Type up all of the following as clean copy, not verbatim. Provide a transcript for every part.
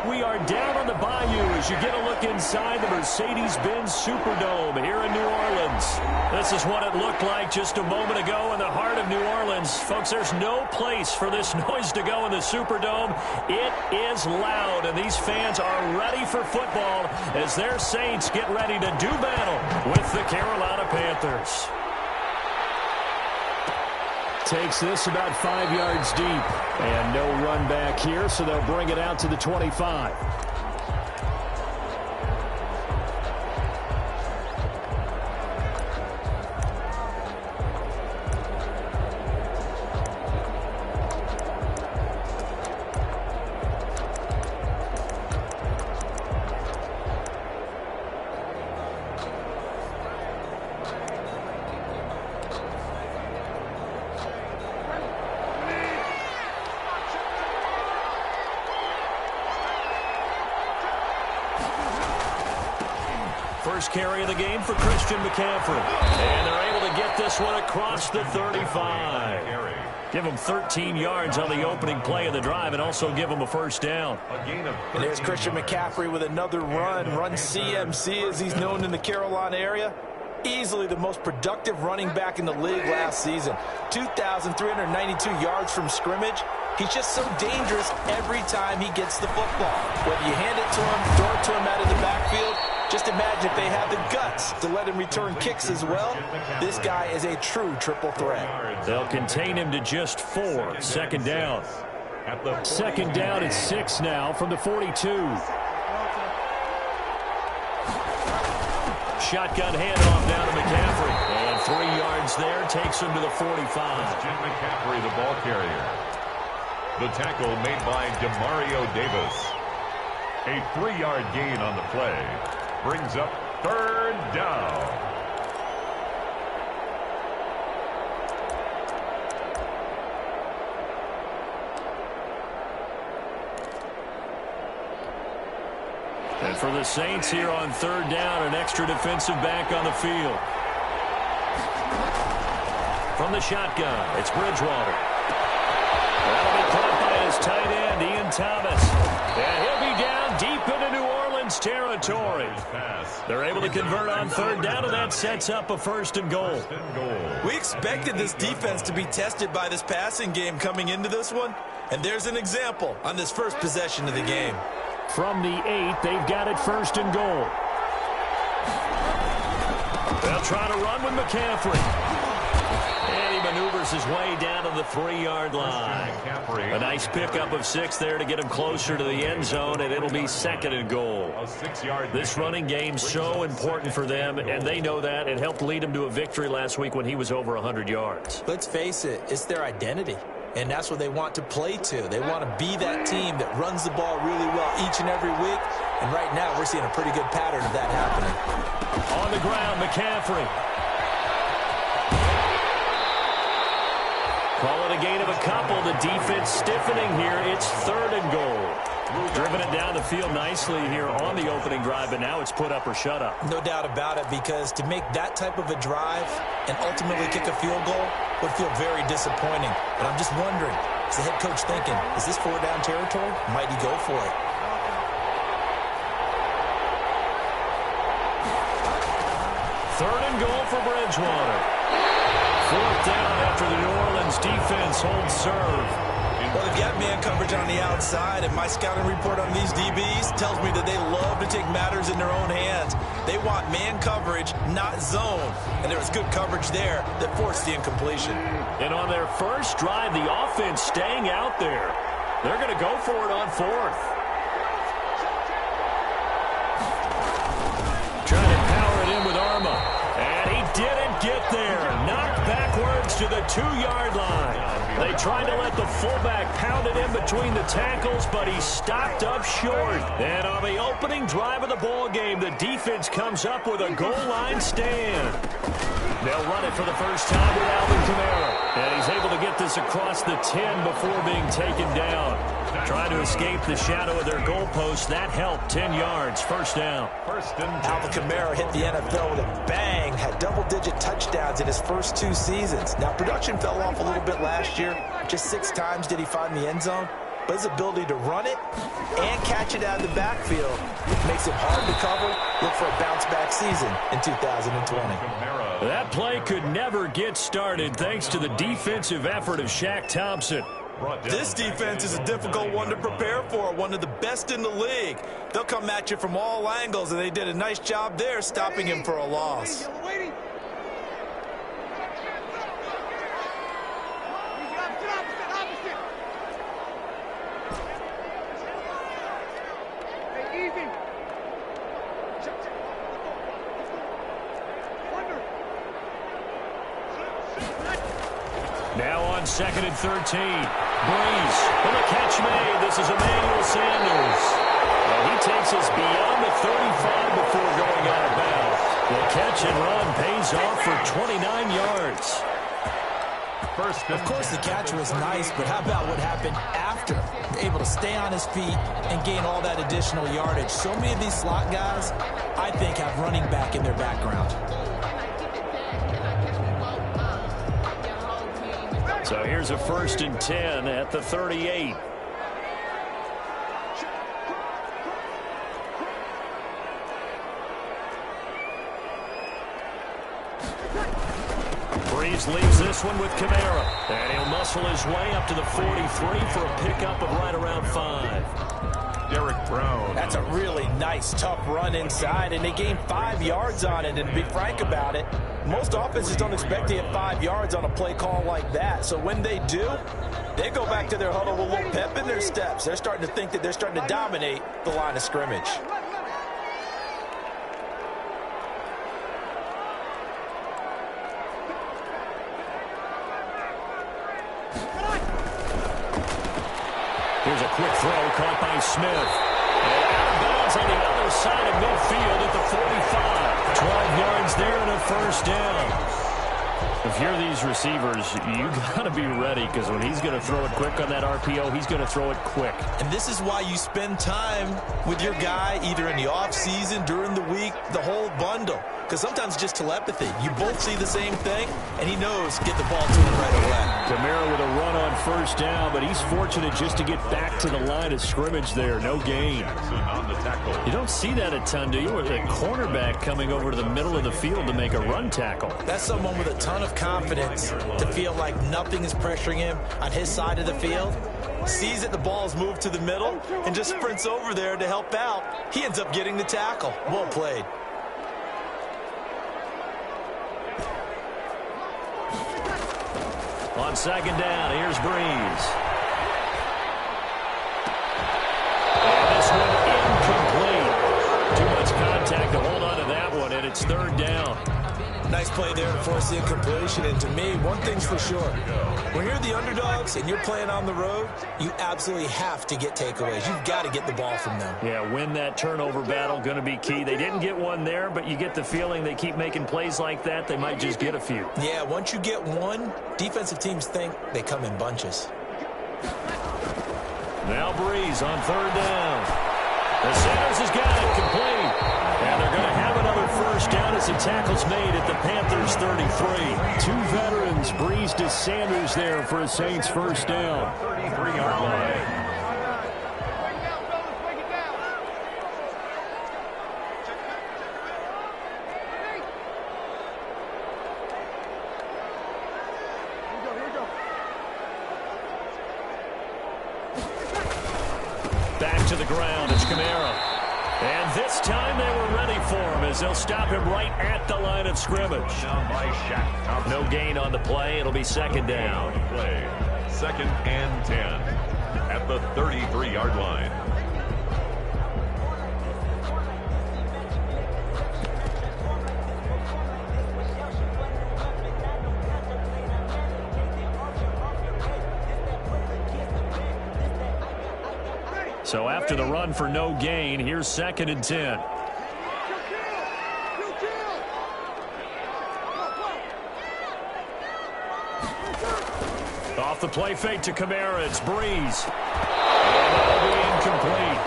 We are down on the Bayou as you get a look inside the Mercedes-Benz Superdome here in New Orleans. This is what it looked like just a moment ago in the heart of New Orleans. Folks, there's no place for this noise to go in the Superdome. It is loud, and these fans are ready for football as their Saints get ready to do battle with the Carolina Panthers. Takes this about 5 yards deep. And no run back here, so they'll bring it out to the 25. First carry of the game for Christian McCaffrey. And they're able to get this one across the 35. Give him 13 yards on the opening play of the drive and also give him a first down. And there's Christian McCaffrey with another run CMC as he's known in the Carolina area. Easily the most productive running back in the league last season. 2,392 yards from scrimmage. He's just so dangerous every time he gets the football. Whether you hand it to him, throw it to him out of the backfield, just imagine if they have the guts to let him return kicks as well. This guy is a true triple threat. They'll contain him to just 4. Second down. Second down at 6 now from the 42. Shotgun handoff down to McCaffrey. And 3 yards there takes him to the 45. Jim McCaffrey, the ball carrier. The tackle made by Demario Davis. A 3-yard gain on the play. Brings up third down. And for the Saints here on third down, an extra defensive back on the field. From the shotgun, it's Bridgewater. That'll be caught by his tight end, Ian Thomas. And he'll be down deep into New Orleans territory. They're able to convert on third down, and that sets up a first and goal. We expected this defense to be tested by this passing game coming into this one, and there's an example on this first possession of the game. From the 8, they've got it first and goal. They'll try to run with McCaffrey. And he maneuvers his way down to the 3-yard line. A nice pickup of 6 there to get him closer to the end zone, and it'll be second and goal. This running game's so important for them, and they know that. It helped lead them to a victory last week when he was over 100 yards. Let's face it, it's their identity. And that's what they want to play to. They want to be that team that runs the ball really well each and every week. And right now, we're seeing a pretty good pattern of that happening. On the ground, McCaffrey. Call it a gain of a couple. The defense stiffening here. It's third and goal. Driven it down the field nicely here on the opening drive, but now it's put up or shut up. No doubt about it, because to make that type of a drive and ultimately kick a field goal would feel very disappointing. But I'm just wondering, is the head coach thinking, is this 4-down territory? Might he go for it? Third and goal for Bridgewater. Fourth down after the New Orleans defense holds serve. Well, they've got man coverage on the outside, and my scouting report on these DBs tells me that they love to take matters in their own hands. They want man coverage, not zone. And there was good coverage there that forced the incompletion. And on their first drive, the offense staying out there. They're going to go for it on fourth. Trying to power it in with Arma. And he didn't get there. Knocked backwards to the 2-yard line. They tried to let the fullback pound it in between the tackles, but he stopped up short. And on the opening drive of the ball game, the defense comes up with a goal line stand. They'll run it for the first time with Alvin Kamara. And he's able to get this across the 10 before being taken down. Trying to escape the shadow of their goalpost. That helped. 10 yards. First down. Alvin Kamara hit the NFL with a bang. Had double-digit touchdowns in his first 2 seasons. Now, production fell off a little bit last year. Just 6 times did he find the end zone. but his ability to run it and catch it out of the backfield makes it hard to cover. Look for a bounce-back season in 2020. That play could never get started thanks to the defensive effort of Shaq Thompson. This defense is a difficult one to prepare for, one of the best in the league. They'll come at you from all angles, and they did a nice job there stopping him for a loss. Now on 2nd and 13. Breeze with a catch made. This is Emmanuel Sanders. And he takes us beyond the 35 before going out of bounds. The catch and run pays off for 29 yards. Of course, the catch was nice, but how about what happened after? Able to stay on his feet and gain all that additional yardage. So many of these slot guys, I think, have running back in their background. So here's a 1st and 10 at the 38. Breeze leaves this one with Kamara. And he'll muscle his way up to the 43 for a pickup of right around 5. Derek Brown. That's a really nice, tough run inside, and they gained 5 yards on it. And to be frank about it, most offenses don't expect to get 5 yards on a play call like that. So when they do, they go back to their huddle with a little pep in their steps. They're starting to think that they're starting to dominate the line of scrimmage. Here's a quick throw caught by Smith. And out of bounds on the other side of midfield at the 45. 12 yards there and a 1st down. If you're these receivers, you got to be ready, because when he's going to throw it quick on that RPO, he's going to throw it quick. And this is why you spend time with your guy either in the offseason, during the week, the whole bundle. Because sometimes it's just telepathy. You both see the same thing, and he knows get the ball to him right away. Kamara with a run on 1st down, but he's fortunate just to get back to the line of scrimmage there. No gain. On the tackle. You don't see that a ton, do you? With a cornerback coming over to the middle of the field to make a run tackle. That's someone with a ton of confidence to feel like nothing is pressuring him on his side of the field. Sees that the ball's moved to the middle and just sprints over there to help out. He ends up getting the tackle. Well played. On 2nd down, here's Breeze. And this one incomplete. Too much contact to hold on to that one, and it's 3rd down. Nice play there to force the incompletion. And to me, one thing's for sure. When you're the underdogs and you're playing on the road, you absolutely have to get takeaways. You've got to get the ball from them. Yeah, win that turnover battle, going to be key. They didn't get one there, but you get the feeling they keep making plays like that, they might just get a few. Yeah, once you get one, defensive teams think they come in bunches. Now Breeze on 3rd down. The Sanders has got it complete. And they're going to have another 1st down as the tackle's made at the Panthers 33. 2 veterans, Breeze to Sanders there for a Saints 1st down. 33-yard line. Back to the ground, it's Kamara. And this time they were ready for him as they'll stop him right at the line of scrimmage. No gain on the play. It'll be 2nd down. 2nd and 10 at the 33-yard line. So after the run for no gain, here's 2nd and 10. Off the play fake to Kamara, it's Breeze. And that'll be incomplete.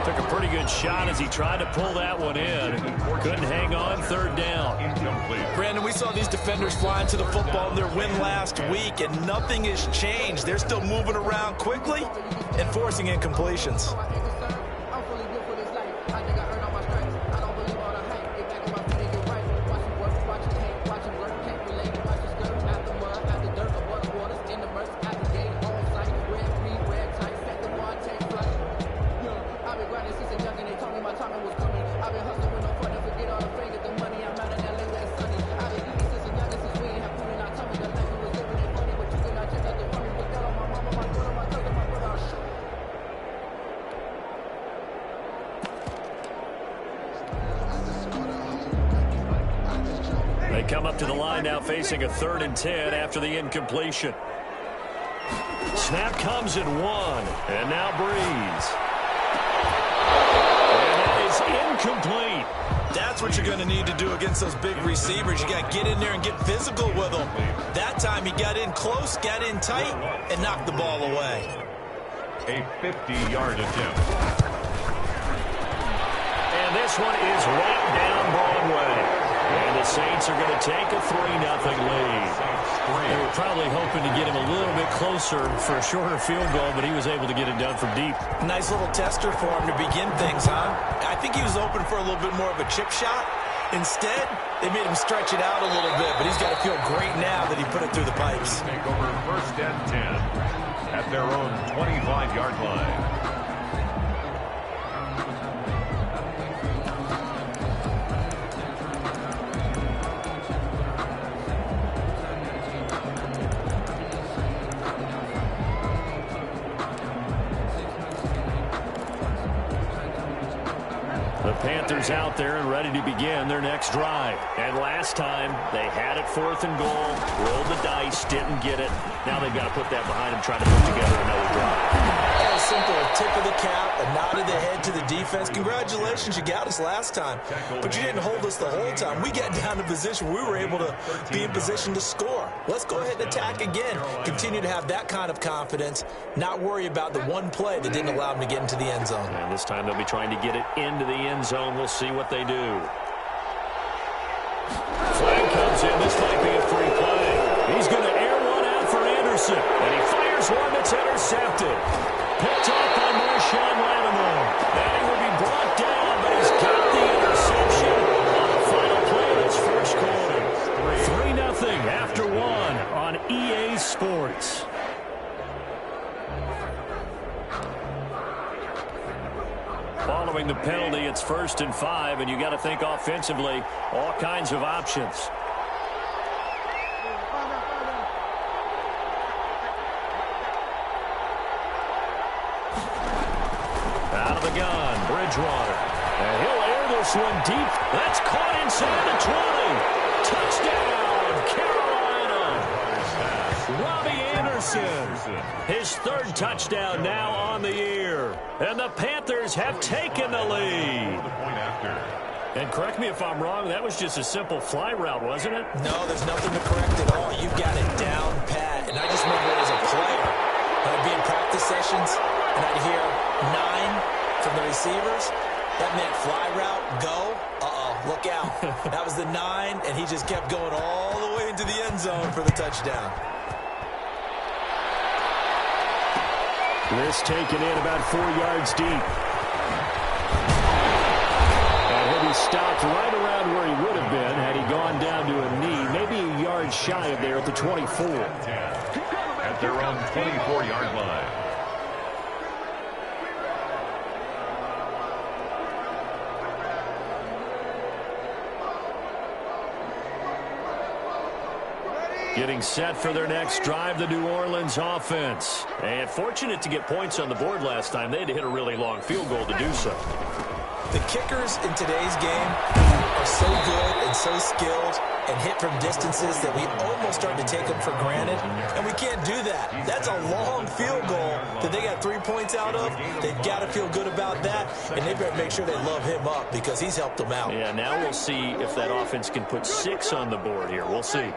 Took a pretty good shot as he tried to pull that one in. Couldn't hang on. Third down. Brandon, we saw these defenders flying to the football in their win last week, and nothing has changed. They're still moving around quickly and forcing incompletions. They come up to the line now facing a 3rd and 10 after the incompletion. Snap comes in 1. And now Breeze. And that is incomplete. That's what you're going to need to do against those big receivers. You got to get in there and get physical with them. That time he got in close, got in tight, and knocked the ball away. A 50-yard attempt. And this one is right down Broadway. And the Saints are going to take a 3-0 lead. They were probably hoping to get him a little bit closer for a shorter field goal, but he was able to get it done from deep. Nice little tester for him to begin things, huh? I think he was open for a little bit more of a chip shot. Instead, they made him stretch it out a little bit, but he's got to feel great now that he put it through the pipes. Take over 1st and 10 at their own 25-yard line. The Panthers out there and ready to begin their next drive. And last time, they had it 4th and goal, rolled the dice, didn't get it. Now they've got to put that behind them, try to put together another drive. A simple tip of the cap, a nod of the head to the defense. Congratulations, you got us last time. But you didn't hold us the whole time. We got down to position where we were able to be in position to score. Let's go ahead and attack again. Continue to have that kind of confidence, not worry about the one play that didn't allow them to get into the end zone. And this time they'll be trying to get it into the end zone. We'll see what they do. Flag comes in. This might be a free play. He's going to air one out for Anderson. And he fires one that's intercepted. Picked off by Marshawn Lattimore. And he will be brought down, but he's got the interception on the final play of this first quarter. 3-0 after 1 on EA Sports. Following the penalty, it's 1st and 5, and you got to think offensively, all kinds of options. Out of the gun, Bridgewater. And he'll air this one deep. That's caught inside the 20. Touchdown, Carolina. Robbie Anderson. His 3rd touchdown now on the year. And the Panthers have taken the lead. And correct me if I'm wrong, that was just a simple fly route, wasn't it? No, there's nothing to correct at all. You've got it down pat. And I just remember as a player, I'd be in practice sessions, and I'd hear 9 from the receivers. That meant fly route, go. Look out. That was the 9, and he just kept going all the way into the end zone for the touchdown. This taken in about 4 yards deep. And he'll be stopped right around where he would have been had he gone down to a knee, maybe a yard shy of there at the 24. At their own 24-yard line. Getting set for their next drive, the New Orleans offense. And fortunate to get points on the board last time. They had to hit a really long field goal to do so. The kickers in today's game are so good and so skilled and hit from distances that we almost start to take them for granted. And we can't do that. That's a long field goal that they got 3 points out of. They've got to feel good about that. And they better make sure they love him up because he's helped them out. Yeah, now we'll see if that offense can put 6 on the board here. We'll see.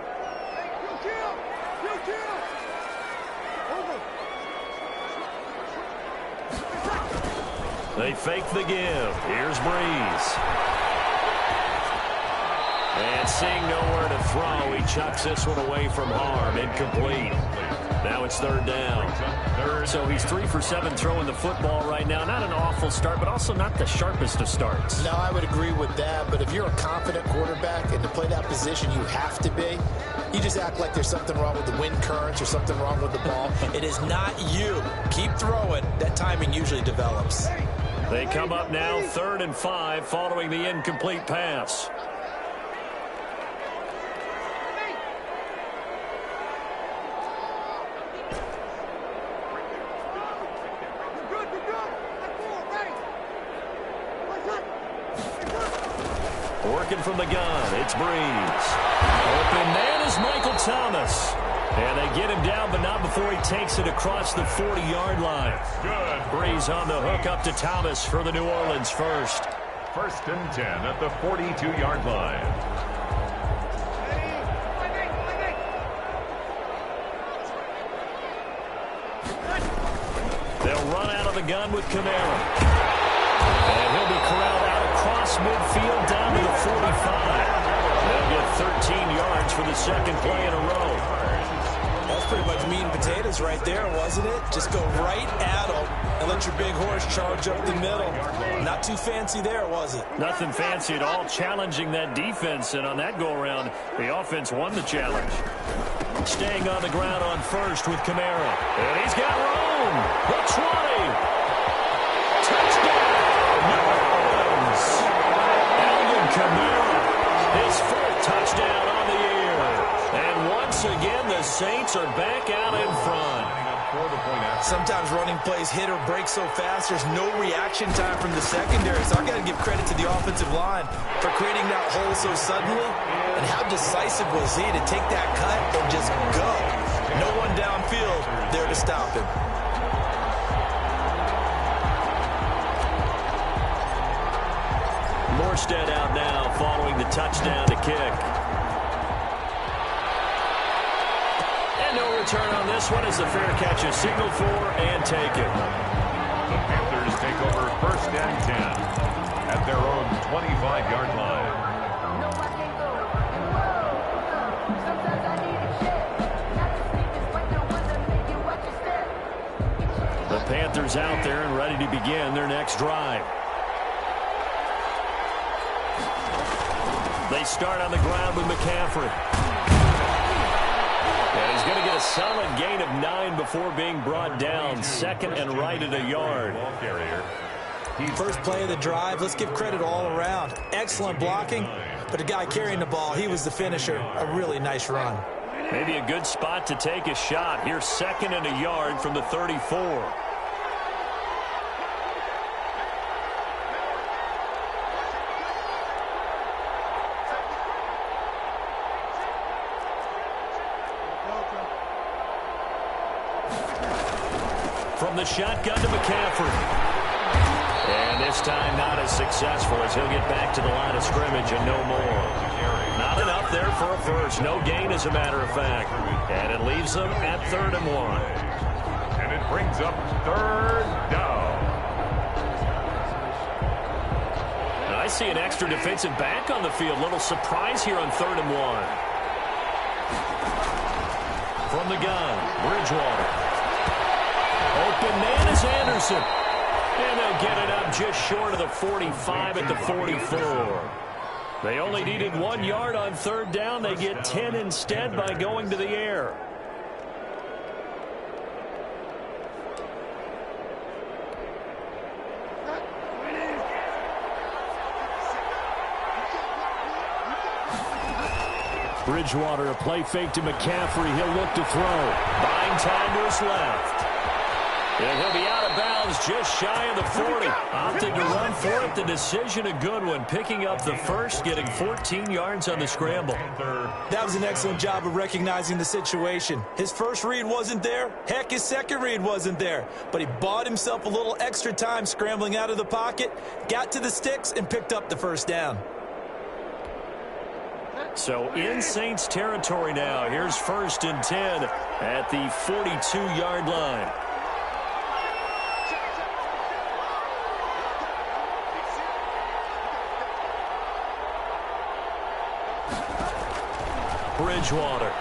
They fake the give. Here's Breeze. And seeing nowhere to throw, he chucks this one away from harm. Incomplete. Now it's third down. So he's 3 for 7 throwing the football right now. Not an awful start, but also not the sharpest of starts. No, I would agree with that. But if you're a confident quarterback and to play that position, you have to be. You just act like there's something wrong with the wind currents or something wrong with the ball. It is not you. Keep throwing. That timing usually develops. They come up now 3rd and 5 following the incomplete pass. Working from the gun, it's Breeze. Open man is Michael Thomas. And they get him down, but not before he takes it across the 40-yard line. Good. Breeze on the hook up to Thomas for the New Orleans first. 1st and 10 at the 42-yard line. They'll run out of the gun with Kamara. And he'll be corralled out across midfield down to the 45. They'll get 13 yards for the second play in a row. That's pretty much meat and potatoes right there, wasn't it? Just go right at them and let your big horse charge up the middle. Not too fancy there, was it? Nothing fancy at all, challenging that defense. And on that go-around, the offense won the challenge. Staying on the ground on first with Kamara. And he's got room. The 20. Touchdown, New Orleans. Alvin Kamara, his 4th touchdown on the year. And once again, the Saints are back out in front. Sometimes running plays hit or break so fast, there's no reaction time from the secondary. So I've got to give credit to the offensive line for creating that hole so suddenly. And how decisive was he to take that cut and just go? No one downfield there to stop him. Morstead out now following the touchdown to kick. And no return on this one as the fair catch is signaled for and taken. The Panthers take over 1st and 10 at their own 25-yard line. The Panthers out there and ready to begin their next drive. They start on the ground with McCaffrey. And he's going to get a solid gain of 9 before being brought down. 2nd and right at a yard. First play of the drive, let's give credit all around. Excellent blocking, but the guy carrying the ball, he was the finisher. A really nice run. Maybe a good spot to take a shot. Here's 2nd and a yard from the 34. From the shotgun to McCaffrey. And this time not as successful as he'll get back to the line of scrimmage and no more. Not enough there for a first. No gain, as a matter of fact. And it leaves them at 3rd and 1. And it brings up 3rd down. Now I see an extra defensive back on the field. Little surprise here on 3rd and 1. From the gun, Bridgewater. Open man is Anderson. And they'll get it up just short of the 45 at the 44. They only needed 1 yard on 3rd down. They get 10 instead by going to the air. Bridgewater, a play fake to McCaffrey. He'll look to throw. Buying time to his left. And he'll be out of bounds just shy of the 40. Opted to run for it. The decision a good one. Picking up the first, getting 14 yards on the scramble. That was an excellent job of recognizing the situation. His first read wasn't there. Heck, his second read wasn't there. But he bought himself a little extra time scrambling out of the pocket, got to the sticks, and picked up the first down. So in Saints territory now. Here's 1st and 10 at the 42-yard line. Bridgewater.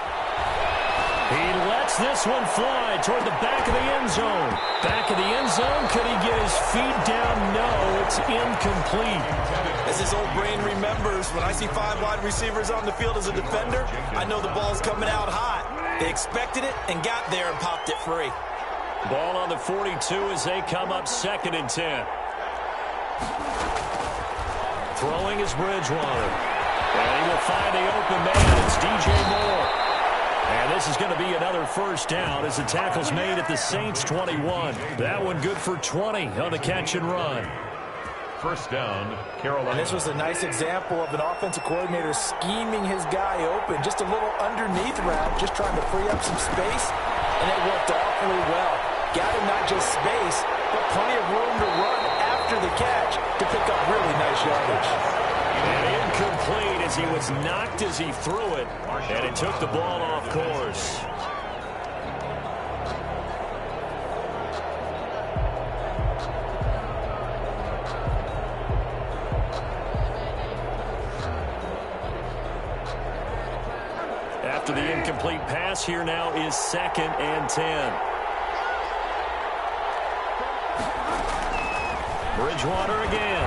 He lets this one fly toward the back of the end zone. Back of the end zone. Could he get his feet down? No, it's incomplete. As his old brain remembers, when I see 5 wide receivers on the field as a defender, I know the ball's coming out hot. They expected it and got there and popped it free. Ball on the 42 as they come up 2nd and 10. Throwing is Bridgewater. And he will find the open man. It's DJ Moore. And this is going to be another first down as the tackle's made at the Saints 21. That one good for 20 on the catch and run. First down, Carolina. And this was a nice example of an offensive coordinator scheming his guy open. Just a little underneath route, just trying to free up some space. And it worked awfully well. Got him not just space, but plenty of room to run after the catch to pick up really nice yardage. And incomplete as he was knocked as he threw it. And it took the ball off course. After the incomplete pass, here now is 2nd and 10. Bridgewater again.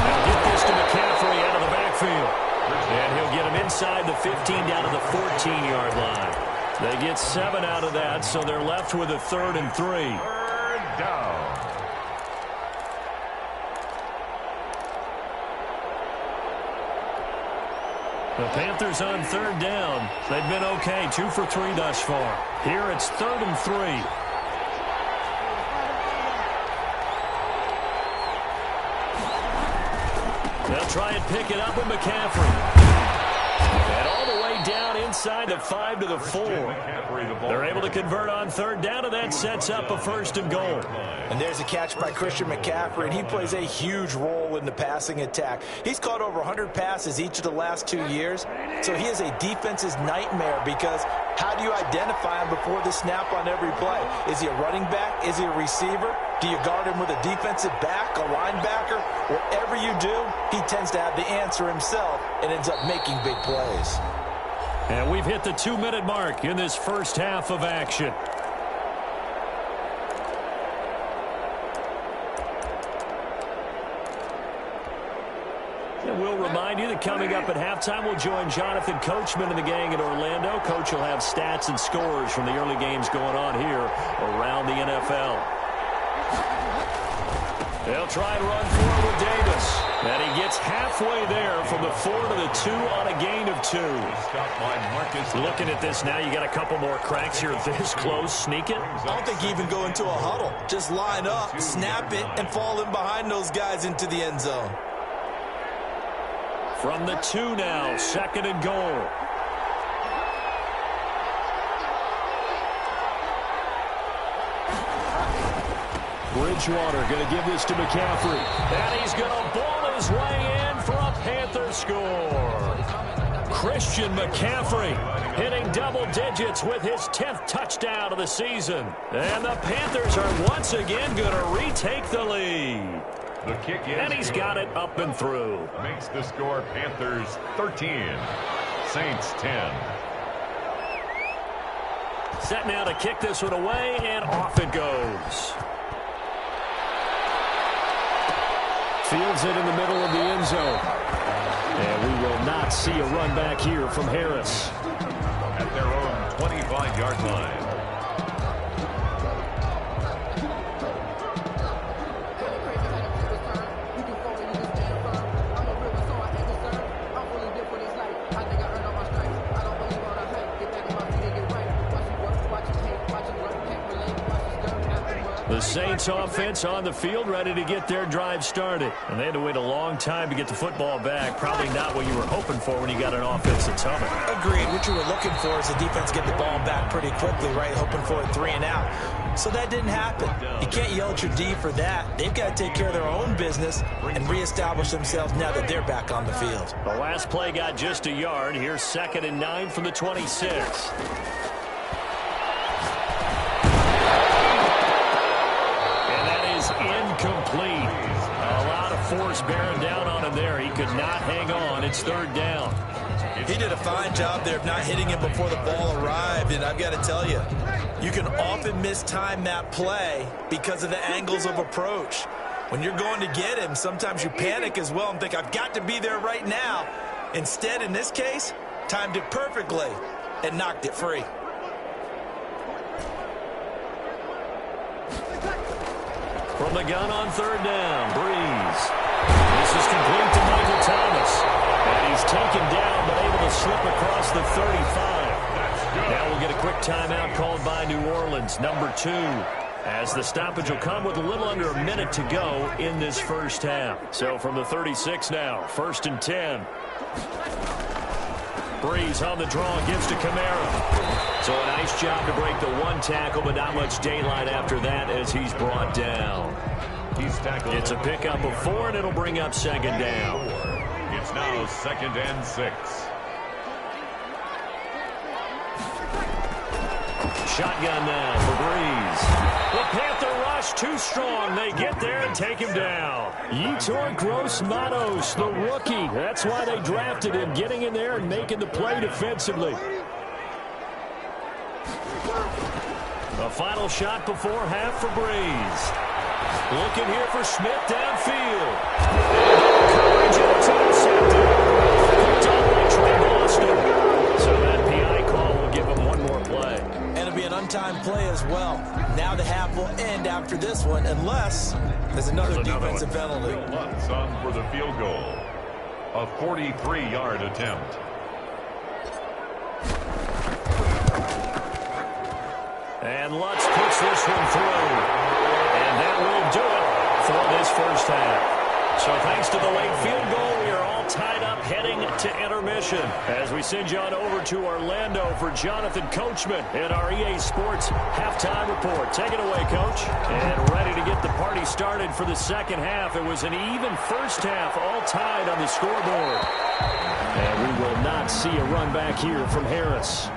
They'll get this to McCaffrey out of the backfield. And he'll get him inside the 15 down to the 14-yard line. They get 7 out of that, so they're left with a 3rd and 3. Third down. The Panthers on 3rd down. They've been okay, 2 for 3 thus far. Here it's 3rd and 3. They'll try and pick it up with McCaffrey. And all the way down inside the 5 to the 4. They're able to convert on 3rd down, and that sets up a 1st and goal. And there's a catch by Christian McCaffrey, and he plays a huge role in the passing attack. He's caught over 100 passes each of the last 2 years, so he is a defense's nightmare because how do you identify him before the snap on every play? Is he a running back? Is he a receiver? Do you guard him with a defensive back, a linebacker? Whatever you do, he tends to have the answer himself and ends up making big plays. And we've hit the 2-minute mark in this first half of action. And we'll remind you that coming up at halftime, we'll join Jonathan Coachman and the gang in Orlando. Coach will have stats and scores from the early games going on here around the NFL. They'll try and run forward with Davis. And he gets halfway there from the 4 to the 2 on a gain of 2. Looking at this now, you got a couple more cracks here this close. Sneak it. I don't think you even go into a huddle. Just line up, snap it, and fall in behind those guys into the end zone. From the 2 now, 2nd and goal. Bridgewater going to give this to McCaffrey. And he's going to ball his way in for a Panther score. Christian McCaffrey hitting double digits with his 10th touchdown of the season. And the Panthers are once again going to retake the lead. The kick is and he's got it up and through. Makes the score Panthers 13, Saints 10. Set now to kick this one away, and off it goes. Fields it in the middle of the end zone. And we will not see a run back here from Harris. At their own 25-yard line. The Saints offense on the field, ready to get their drive started. And they had to wait a long time to get the football back. Probably not what you were hoping for when you got an offense that's humming. Agreed. What you were looking for is the defense get the ball back pretty quickly, right? Hoping for a 3 and out. So that didn't happen. You can't yell at your D for that. They've got to take care of their own business and reestablish themselves now that they're back on the field. The last play got just a yard. Here's 2nd and 9 from the 26. Incomplete. A lot of force bearing down on him there. He could not hang on. It's 3rd down. He did a fine job there of not hitting him before the ball arrived, and I've got to tell you, you can often mistime that play because of the angles of approach. When you're going to get him, sometimes you panic as well and think, I've got to be there right now. Instead, in this case, timed it perfectly and knocked it free. From the gun on third down, Breeze. This is complete to Michael Thomas. And he's taken down, but able to slip across the 35. Now we'll get a quick timeout called by New Orleans, number 2. As the stoppage will come with a little under a minute to go in this first half. So from the 36 now, 1st and 10. Breeze on the draw, gives to Kamara. So a nice job to break the one tackle, but not much daylight after that as he's brought down. He's tackled. It's a pickup of 4, and it'll bring up 2nd down. It's now 2nd and 6. Shotgun now for Breeze. The Panther rush too strong. They get there and take him down. Yetur Gross-Matos, the rookie. That's why they drafted him, getting in there and making the play defensively. A final shot before half for Breeze. Looking here for Smith downfield. Coverage, and it's intercepted. Picked up by Trey Boston. So that PI call will give him one more play. And it'll be an untimed play as well. Now the half will end after this one, unless there's another defensive penalty. Lutz on for the field goal. A 43-yard attempt. And Lutz puts this one through. And that will do it for this first half. So thanks to the late field goal, we are all tied up heading to intermission. As we send you on over to Orlando for Jonathan Coachman in our EA Sports halftime report. Take it away, Coach. And ready to get the party started for the second half. It was an even first half, all tied on the scoreboard. And we will not see a run back here from Harris.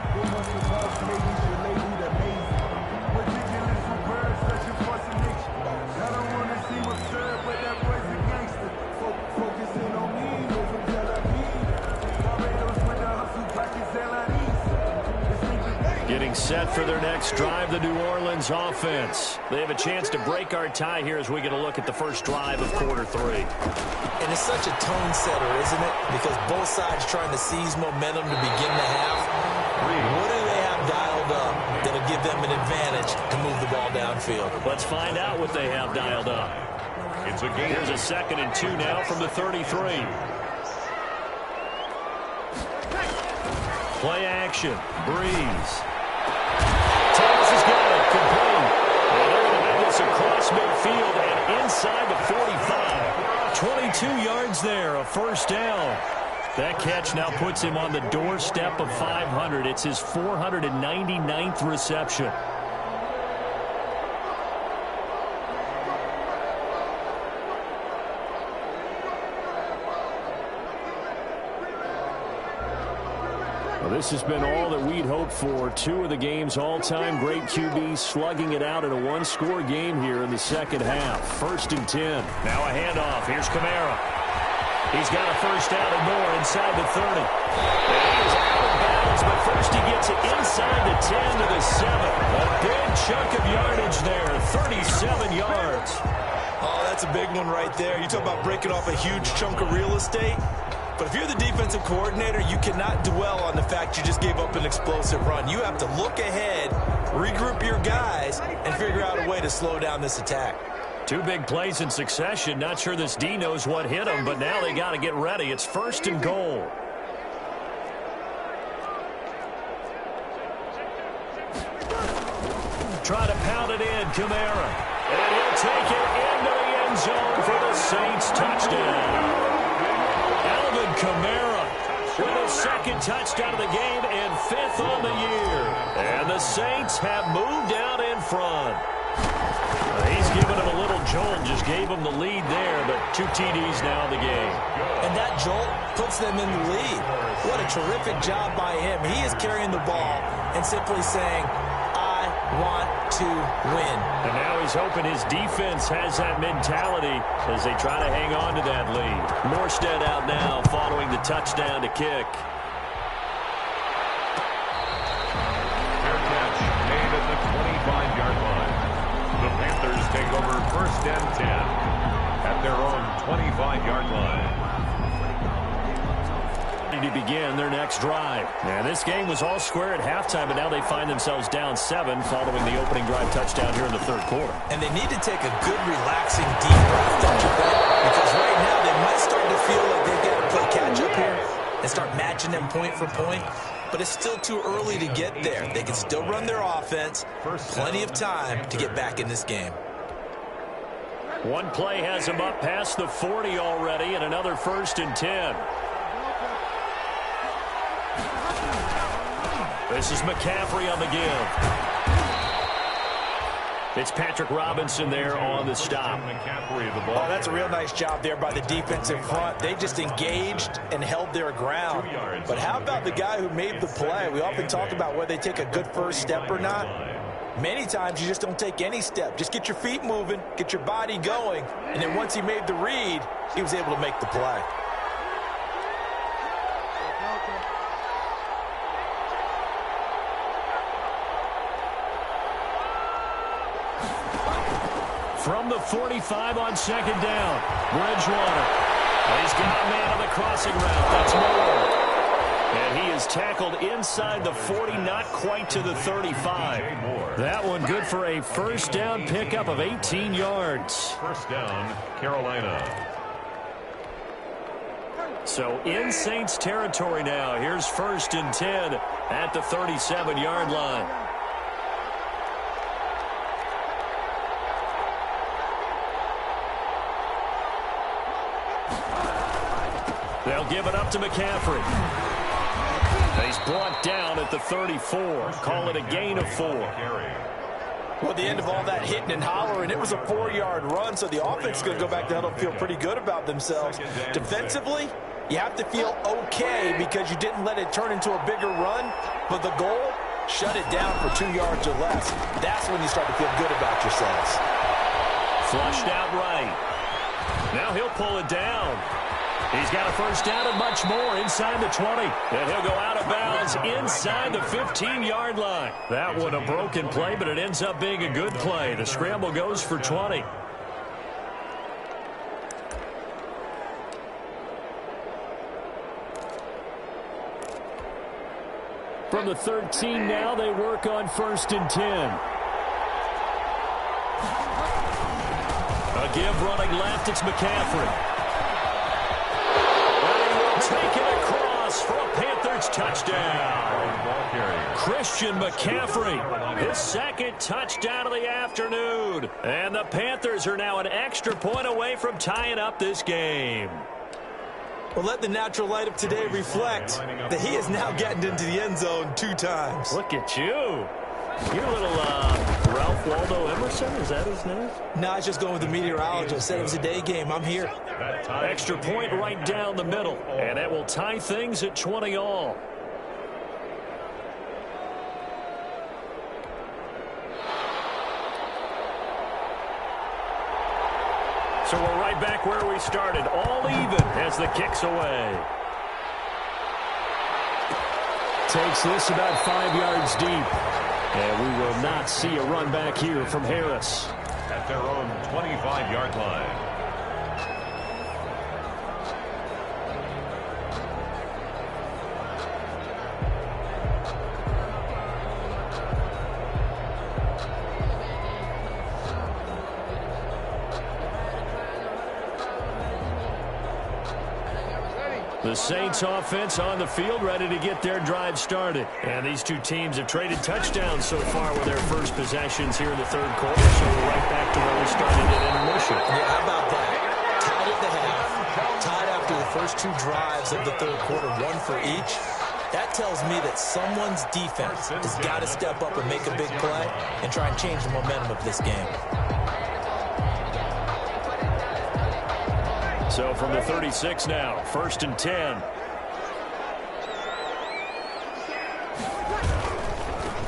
Getting set for their next drive, the New Orleans offense. They have a chance to break our tie here as we get a look at the first drive of quarter 3. And it's such a tone setter, isn't it? Because both sides trying to seize momentum to begin the half. What do they have dialed up that'll give them an advantage to move the ball downfield? Let's find out what they have dialed up. It's a game. Here's a 2nd and 2 now from the 33. Play action. Breeze. Thomas has got it. Complete. And they're going to have this across midfield and inside the 45. 22 yards there, a first down. That catch now puts him on the doorstep of 500. It's his 499th reception. This has been all that we'd hoped for. 2 of the game's all-time great QBs slugging it out in a one-score game here in the second half. 1st and 10. Now a handoff. Here's Kamara. He's got a first down and more inside the 30. And he is out of bounds, but first he gets it inside the 10 to the 7. A big chunk of yardage there, 37 yards. Oh, that's a big one right there. You talk about breaking off a huge chunk of real estate. But if you're the defensive coordinator, you cannot dwell on the fact you just gave up an explosive run. You have to look ahead, regroup your guys, and figure out a way to slow down this attack. 2 big plays in succession. Not sure this D knows what hit him, but now they got to get ready. It's 1st and goal. Try to pound it in, Kamara. And he'll take it into the end zone for the Saints touchdown. Kamara with a 2nd touchdown of the game and 5th on the year. And the Saints have moved out in front. He's given him a little jolt, just gave him the lead there, but 2 TDs now in the game. And that jolt puts them in the lead. What a terrific job by him. He is carrying the ball and simply saying, I want to win. And now he's hoping his defense has that mentality as they try to hang on to that lead. Morstead out now following the touchdown to kick. first and 10 at their own 25-yard line. To begin their next drive. And this game was all square at halftime, but now they find themselves down 7 following the opening drive touchdown here in the third quarter. And they need to take a good, relaxing, deep breath, don't you think? Because right now they might start to feel like they've got to play catch-up here and start matching them point for point. But it's still too early to get there. They can still run their offense. Plenty of time to get back in this game. One play has them up past the 40 already, and another 1st and 10. This is McCaffrey on the give. It's Patrick Robinson there on the stop. Oh, that's a real nice job there by the defensive front. They just engaged and held their ground. But how about the guy who made the play? We often talk about whether they take a good first step or not. Many times you just don't take any step. Just get your feet moving, get your body going, and then once he made the read, he was able to make the play. From the 45 on 2nd down, Bridgewater. He's got a man on the crossing route. That's Moore. And he is tackled inside the 40, not quite to the 35. That one good for a first down pickup of 18 yards. First down, Carolina. So in Saints territory now. Here's 1st and 10 at the 37-yard line. They'll give it up to McCaffrey. He's brought down at the 34. Call it a gain of 4. Well, at the end of all that hitting and hollering, it was a 4-yard run, so the offense is going to go back down and feel pretty good about themselves. Defensively, you have to feel okay because you didn't let it turn into a bigger run, but the goal, shut it down for 2 yards or less. That's when you start to feel good about yourselves. Flushed out right. Now he'll pull it down. He's got a first down and much more inside the 20. And he'll go out of bounds inside the 15-yard line. That one a broken play, but it ends up being a good play. The scramble goes for 20. From the 13 now, they work on 1st and 10. A give running left, it's McCaffrey. Take it across for a Panthers touchdown. Christian McCaffrey, his 2nd touchdown of the afternoon. And the Panthers are now an extra point away from tying up this game. Well, let the natural light of today reflect that he is now getting into the end zone 2 times. Look at you. You're a little Ralph Waldo Emerson, is that his name? No, I was just going with the meteorologist. Said it was a day game. I'm here. Extra point right down the middle. And that will tie things at 20 all. So we're right back where we started. All even as the kick's away. Takes this about 5 yards deep. And we will not see a run back here from Harris. At their own 25-yard line. The Saints offense on the field ready to get their drive started. And these two teams have traded touchdowns so far with their first possessions here in the third quarter. So we're right back to where we started at intermission. Yeah, how about that? Tied at the half. Tied after the first 2 drives of the third quarter, 1 for each. That tells me that someone's defense has got to step up and make a big play and try and change the momentum of this game. So from the 36 now, 1st and 10.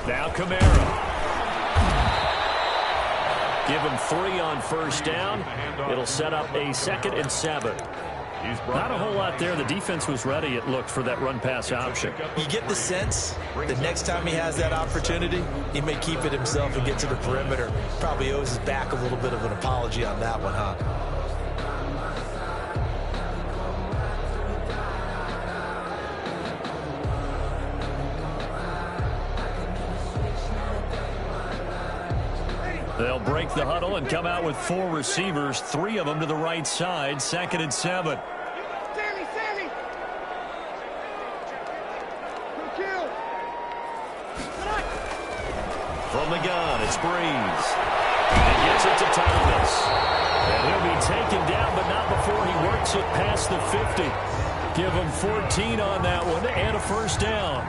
Now Kamara. Give him 3 on first down. It'll set up a 2nd and 7. Not a whole lot there. The defense was ready, it looked, for that run-pass option. You get the sense that next time he has that opportunity, he may keep it himself and get to the perimeter. Probably owes his back a little bit of an apology on that one, huh? They'll break the huddle and come out with 4 receivers, 3 of them to the right side, 2nd and 7. From the gun, it's Breeze. He gets it to Thomas. And he'll be taken down, but not before he works it past the 50. Give him 14 on that one and a first down.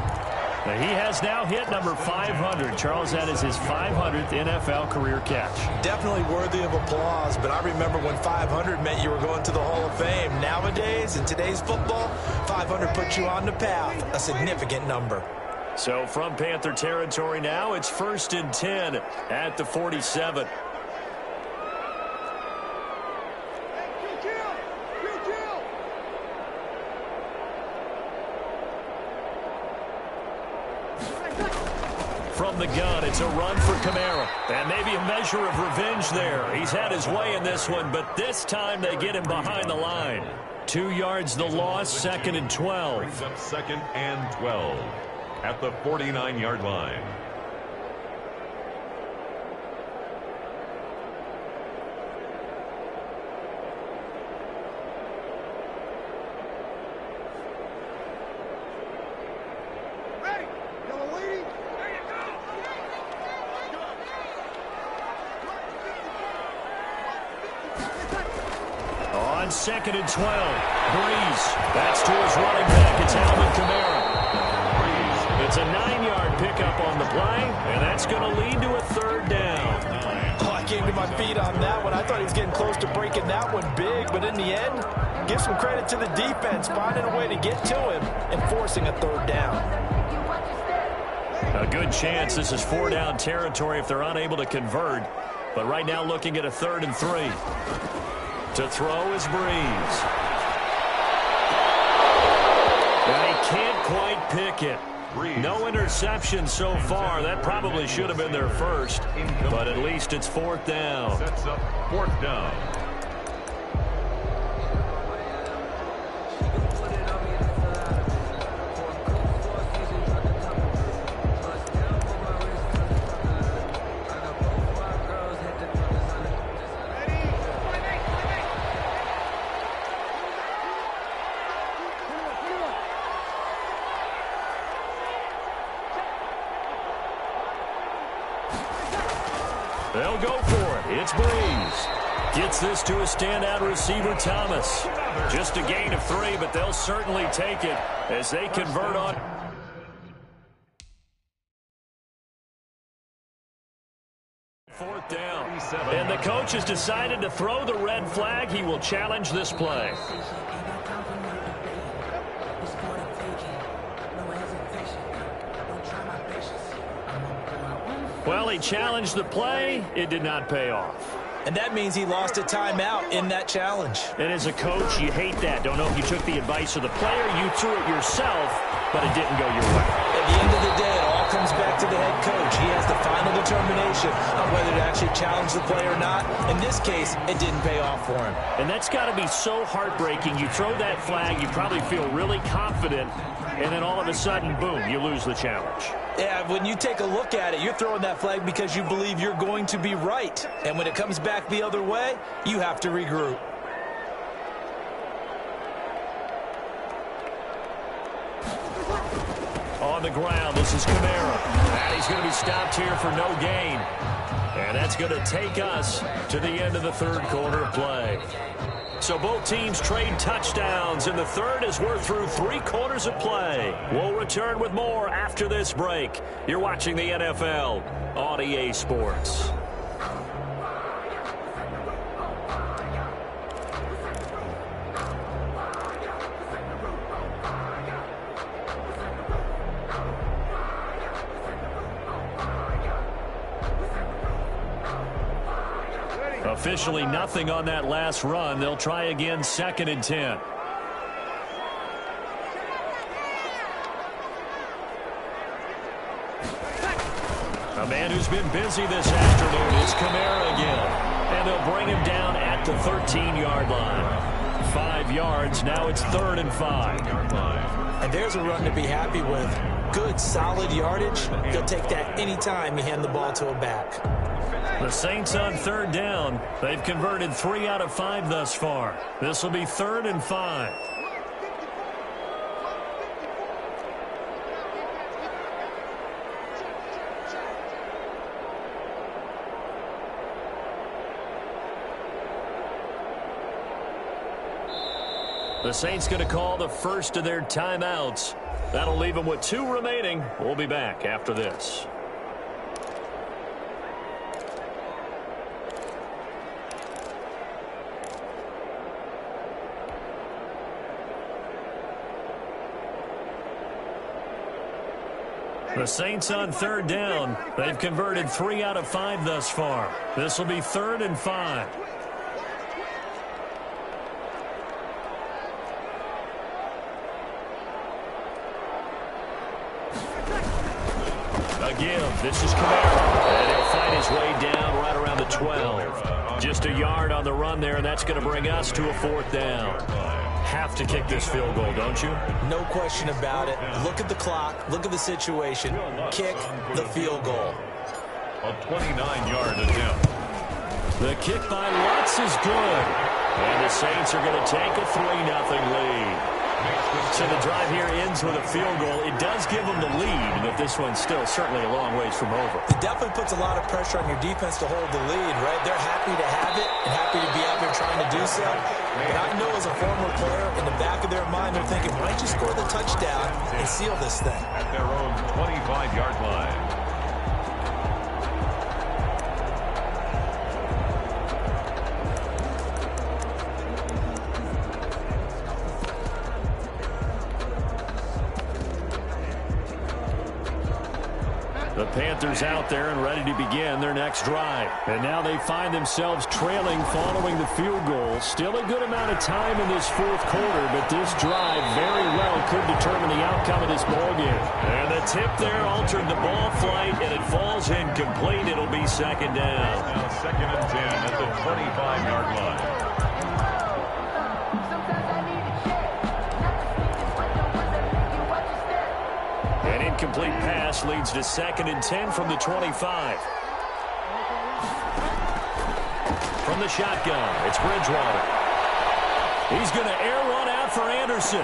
He has now hit number 500. Charles, that is his 500th NFL career catch. Definitely worthy of applause, but I remember when 500 meant you were going to the Hall of Fame. Nowadays, in today's football, 500 puts you on the path, a significant number. So from Panther territory now, it's 1st and 10 at the 47. From the gun, it's a run for Kamara. And maybe a measure of revenge there. He's had his way in this one, but this time they get him behind the line. 2 yards the loss, 2nd and 12. Brings up 2nd and 12 at the 49-yard line. On 2nd and 12, Breeze. That's to his running back. It's Alvin Kamara. It's a 9-yard pickup on the play, and that's going to lead to a 3rd down. Oh, I came to my feet on that one. I thought he was getting close to breaking that one big, but in the end, give some credit to the defense, finding a way to get to him and forcing a 3rd down. A good chance this is 4-down territory if they're unable to convert, but right now looking at a 3rd and 3. To throw is Breeze. And he can't quite pick it. No interception so far. That probably should have been their first, but at least it's 4th down. Sets up 4th down. They'll go for it. It's Breeze. Gets this to a standout receiver, Thomas. Just a gain of 3, but they'll certainly take it as they convert on. Fourth down. And the coach has decided to throw the red flag. He will challenge this play. Well, he challenged the play. It did not pay off. And that means he lost a timeout in that challenge. And as a coach, you hate that. Don't know if you took the advice of the player. You threw it yourself, but it didn't go your way. At the end of the day, it all comes back to the head coach. He has the final determination on whether to actually challenge the play or not. In this case, it didn't pay off for him. And that's got to be so heartbreaking. You throw that flag, you probably feel really confident, and then all of a sudden, boom, you lose the challenge. Yeah, when you take a look at it, you're throwing that flag because you believe you're going to be right. And when it comes back the other way, you have to regroup. On the ground, this is Kamara. And he's going to be stopped here for no gain. And that's going to take us to the end of the third quarter of play. So both teams trade touchdowns, and the third as we're through 3 quarters of play. We'll return with more after this break. You're watching the NFL on EA Sports. Officially nothing on that last run. They'll try again, 2nd and 10. who's been busy this afternoon. It's Kamara again. And they'll bring him down at the 13-yard line. 5 yards. Now it's 3rd and 5. And there's a run to be happy with. Good, solid yardage. He'll take that anytime you hand the ball to a back. The Saints on 3rd down. They've converted 3 out of 5 thus far. This will be 3rd and 5. The Saints going to call the first of their timeouts. That'll leave them with 2 remaining. We'll be back after this. The Saints on 3rd down. They've converted 3 out of 5 thus far. This will be 3rd and 5. Again, this is Kamara, and he'll fight his way down right around the 12. Just a yard on the run there, and that's going to bring us to a 4th down. Have to kick this field goal, don't you? No question about it. Look at the clock. Look at the situation. Kick the field goal. A 29-yard attempt. The kick by Lutz is good. And the Saints are going to take a 3-0 lead. So the drive here ends with a field goal. It does give them the lead, but this one's still certainly a long ways from over. It definitely puts a lot of pressure on your defense to hold the lead, right? They're happy to have it and happy to be out there trying to do so. But I know as a former player, in the back of their mind, they're thinking, why don't you score the touchdown and seal this thing? At their own 25-yard line. The Panthers out there and ready to begin their next drive. And now they find themselves trailing following the field goal. Still a good amount of time in this 4th quarter, but this drive very well could determine the outcome of this ballgame. And the tip there altered the ball flight, and it falls incomplete. It'll be 2nd down. Now 2nd and 10 at the 25-yard line. An incomplete pass leads to 2nd and 10 from the 25. From the shotgun, it's Bridgewater. He's going to air one out for Anderson.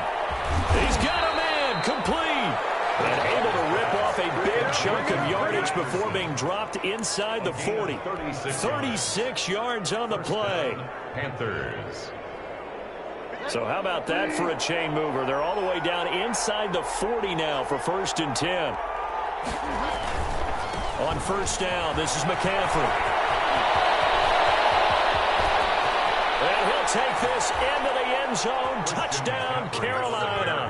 He's got a man, complete. And able to rip off a big chunk of yardage before being dropped inside the 40. 36 yards on the play. Panthers. So how about that for a chain mover? They're all the way down inside the 40 now for 1st and 10. On 1st down, this is McCaffrey. And he'll take this into the end zone. Touchdown, Carolina.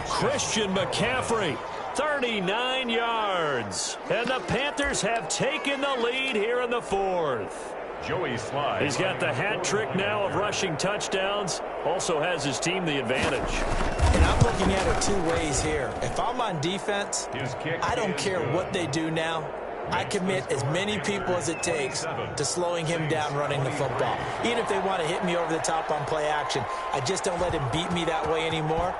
Christian McCaffrey, 39 yards. And the Panthers have taken the lead here in the 4th. Joey Slye. He's got the hat trick now of rushing touchdowns. Also has his team the advantage. And I'm looking at it 2 ways here. If I'm on defense, I don't care what they do now. I commit as many people as it takes to slowing him down running the football. Even if they want to hit me over the top on play action, I just don't let him beat me that way anymore.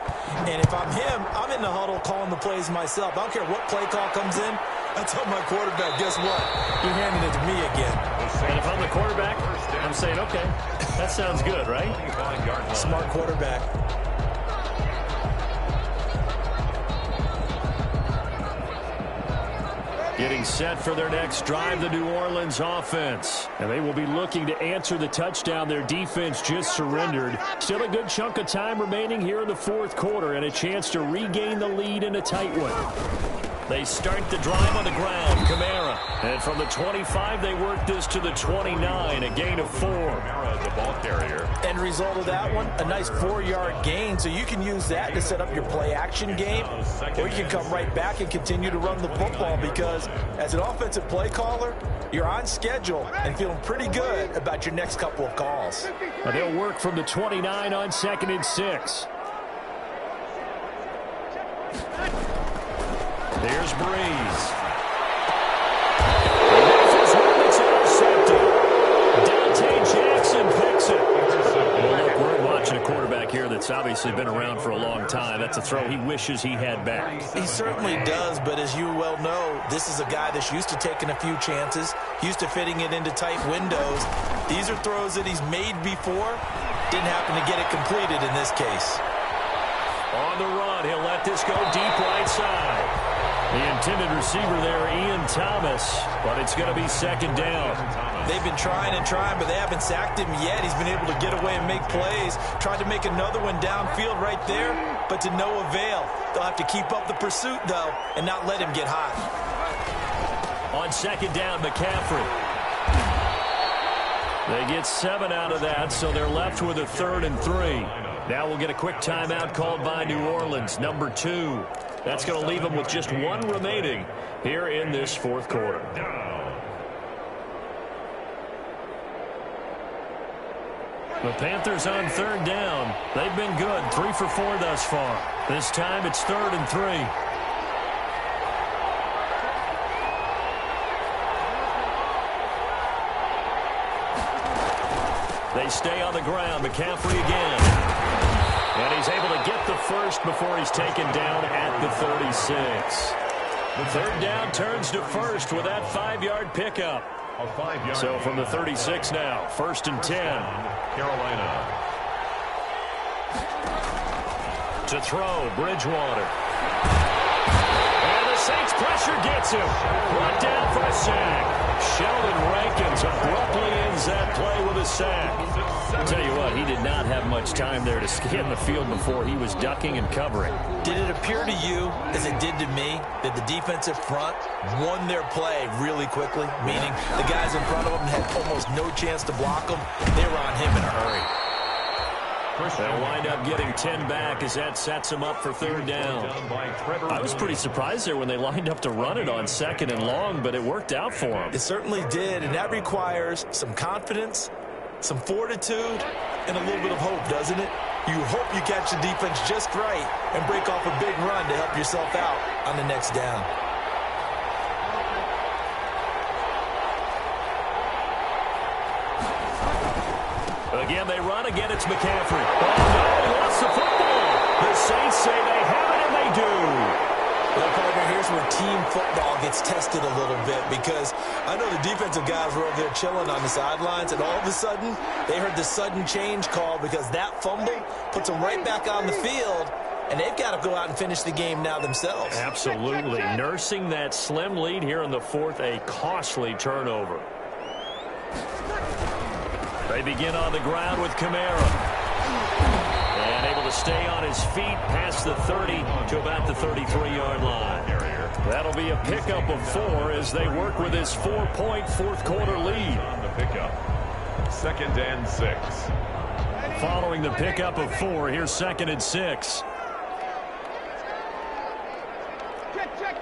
And if I'm him, I'm in the huddle calling the plays myself. I don't care what play call comes in. I tell my quarterback, guess what? You're handing it to me again. And if I'm the quarterback, I'm saying, okay, that sounds good, right? Smart quarterback. Getting set for their next drive, the New Orleans offense. And they will be looking to answer the touchdown their defense just surrendered. Still a good chunk of time remaining here in the 4th quarter and a chance to regain the lead in a tight one. They start the drive on the ground. Kamara. And from the 25, they work this to the 29, a gain of 4. Kamara, the ball carrier. End result of that one, a nice 4-yard gain. So you can use that to set up your play-action game, or you can come right back and continue to run the football because as an offensive play caller, you're on schedule and feeling pretty good about your next couple of calls. And they'll work from the 29 on 2nd and 6. There's Breeze. It's obviously been around for a long time. That's a throw he wishes he had back. He certainly does, but as you well know, this is a guy that's used to taking a few chances, used to fitting it into tight windows. These are throws that he's made before. Didn't happen to get it completed in this case. On the run, he'll let this go deep right side. The intended receiver there, Ian Thomas, but it's going to be second down. They've been trying and trying, but they haven't sacked him yet. He's been able to get away and make plays. Tried to make another one downfield right there, but to no avail. They'll have to keep up the pursuit, though, and not let him get hot. On second down, McCaffrey. They get 7 out of that, so they're left with a 3rd and 3. Now we'll get a quick timeout called by New Orleans, number 2. That's going to leave them with just 1 remaining here in this 4th quarter. The Panthers on 3rd down. They've been good, 3 for 4 thus far. This time it's 3rd and 3. They stay on the ground. McCaffrey again. And he's able to get the first before he's taken down at the 36. The 3rd down turns to first with that 5-yard pickup. So from the 36 now, 1st and 10. Carolina. To throw, Bridgewater. And the Saints pressure gets him. Brought down for a sack. Sheldon Rankins abruptly ends that play with a sack. I'll tell you what, he did not have much time there to scan the field before he was ducking and covering. Did it appear to you, as it did to me, that the defensive front won their play really quickly? Meaning the guys in front of them had almost no chance to block them. They were on him in a hurry. They'll wind up getting 10 back as that sets him up for 3rd down. I was pretty surprised there when they lined up to run it on 2nd and long, but it worked out for them. It certainly did, and that requires some confidence, some fortitude, and a little bit of hope, doesn't it? You hope you catch the defense just right and break off a big run to help yourself out on the next down. Again, they run. Again, it's McCaffrey. Oh, no, he lost the football. The Saints say they have it, and they do. Well, partner, here's where team football gets tested a little bit, because I know the defensive guys were over there chilling on the sidelines, and all of a sudden, they heard the sudden change call because that fumble puts them right back on the field, and they've got to go out and finish the game now themselves. Absolutely. Nursing that slim lead here in the 4th, a costly turnover. They begin on the ground with Kamara. And able to stay on his feet past the 30 to about the 33-yard line. That'll be a pickup of 4 as they work with his 4-point 4th quarter lead. On the pickup. 2nd and 6. Following the pickup of 4, here's 2nd and 6.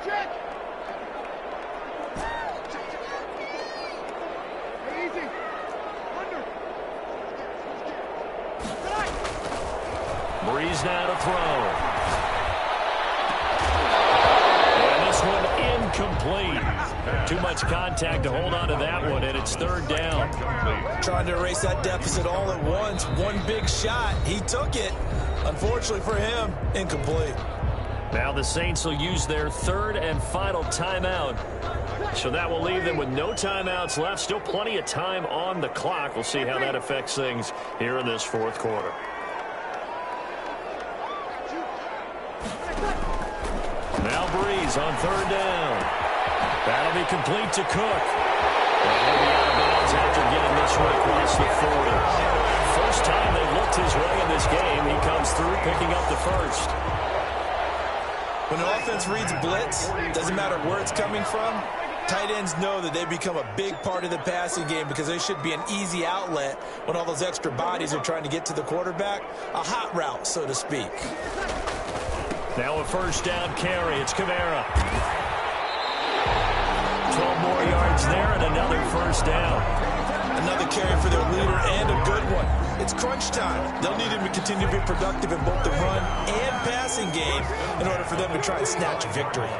Check. Breeze now to throw. And this one incomplete. Too much contact to hold on to that one, and it's 3rd down. Trying to erase that deficit all at once. One big shot. He took it. Unfortunately for him, incomplete. Now the Saints will use their 3rd and final timeout. So that will leave them with no timeouts left. Still plenty of time on the clock. We'll see how that affects things here in this 4th quarter. Now Breeze on 3rd down. That'll be complete to Cook. And he'll be out of bounds after getting this one across the 40. First time they've looked his way in this game, he comes through picking up the first. When an offense reads blitz, doesn't matter where it's coming from, tight ends know that they become a big part of the passing game because they should be an easy outlet when all those extra bodies are trying to get to the quarterback. A hot route, so to speak. Now a 1st down carry. It's Kamara. 12 more yards there and another 1st down. Another carry for their leader and a good one. It's crunch time. They'll need him to continue to be productive in both the run and passing game in order for them to try and snatch a victory.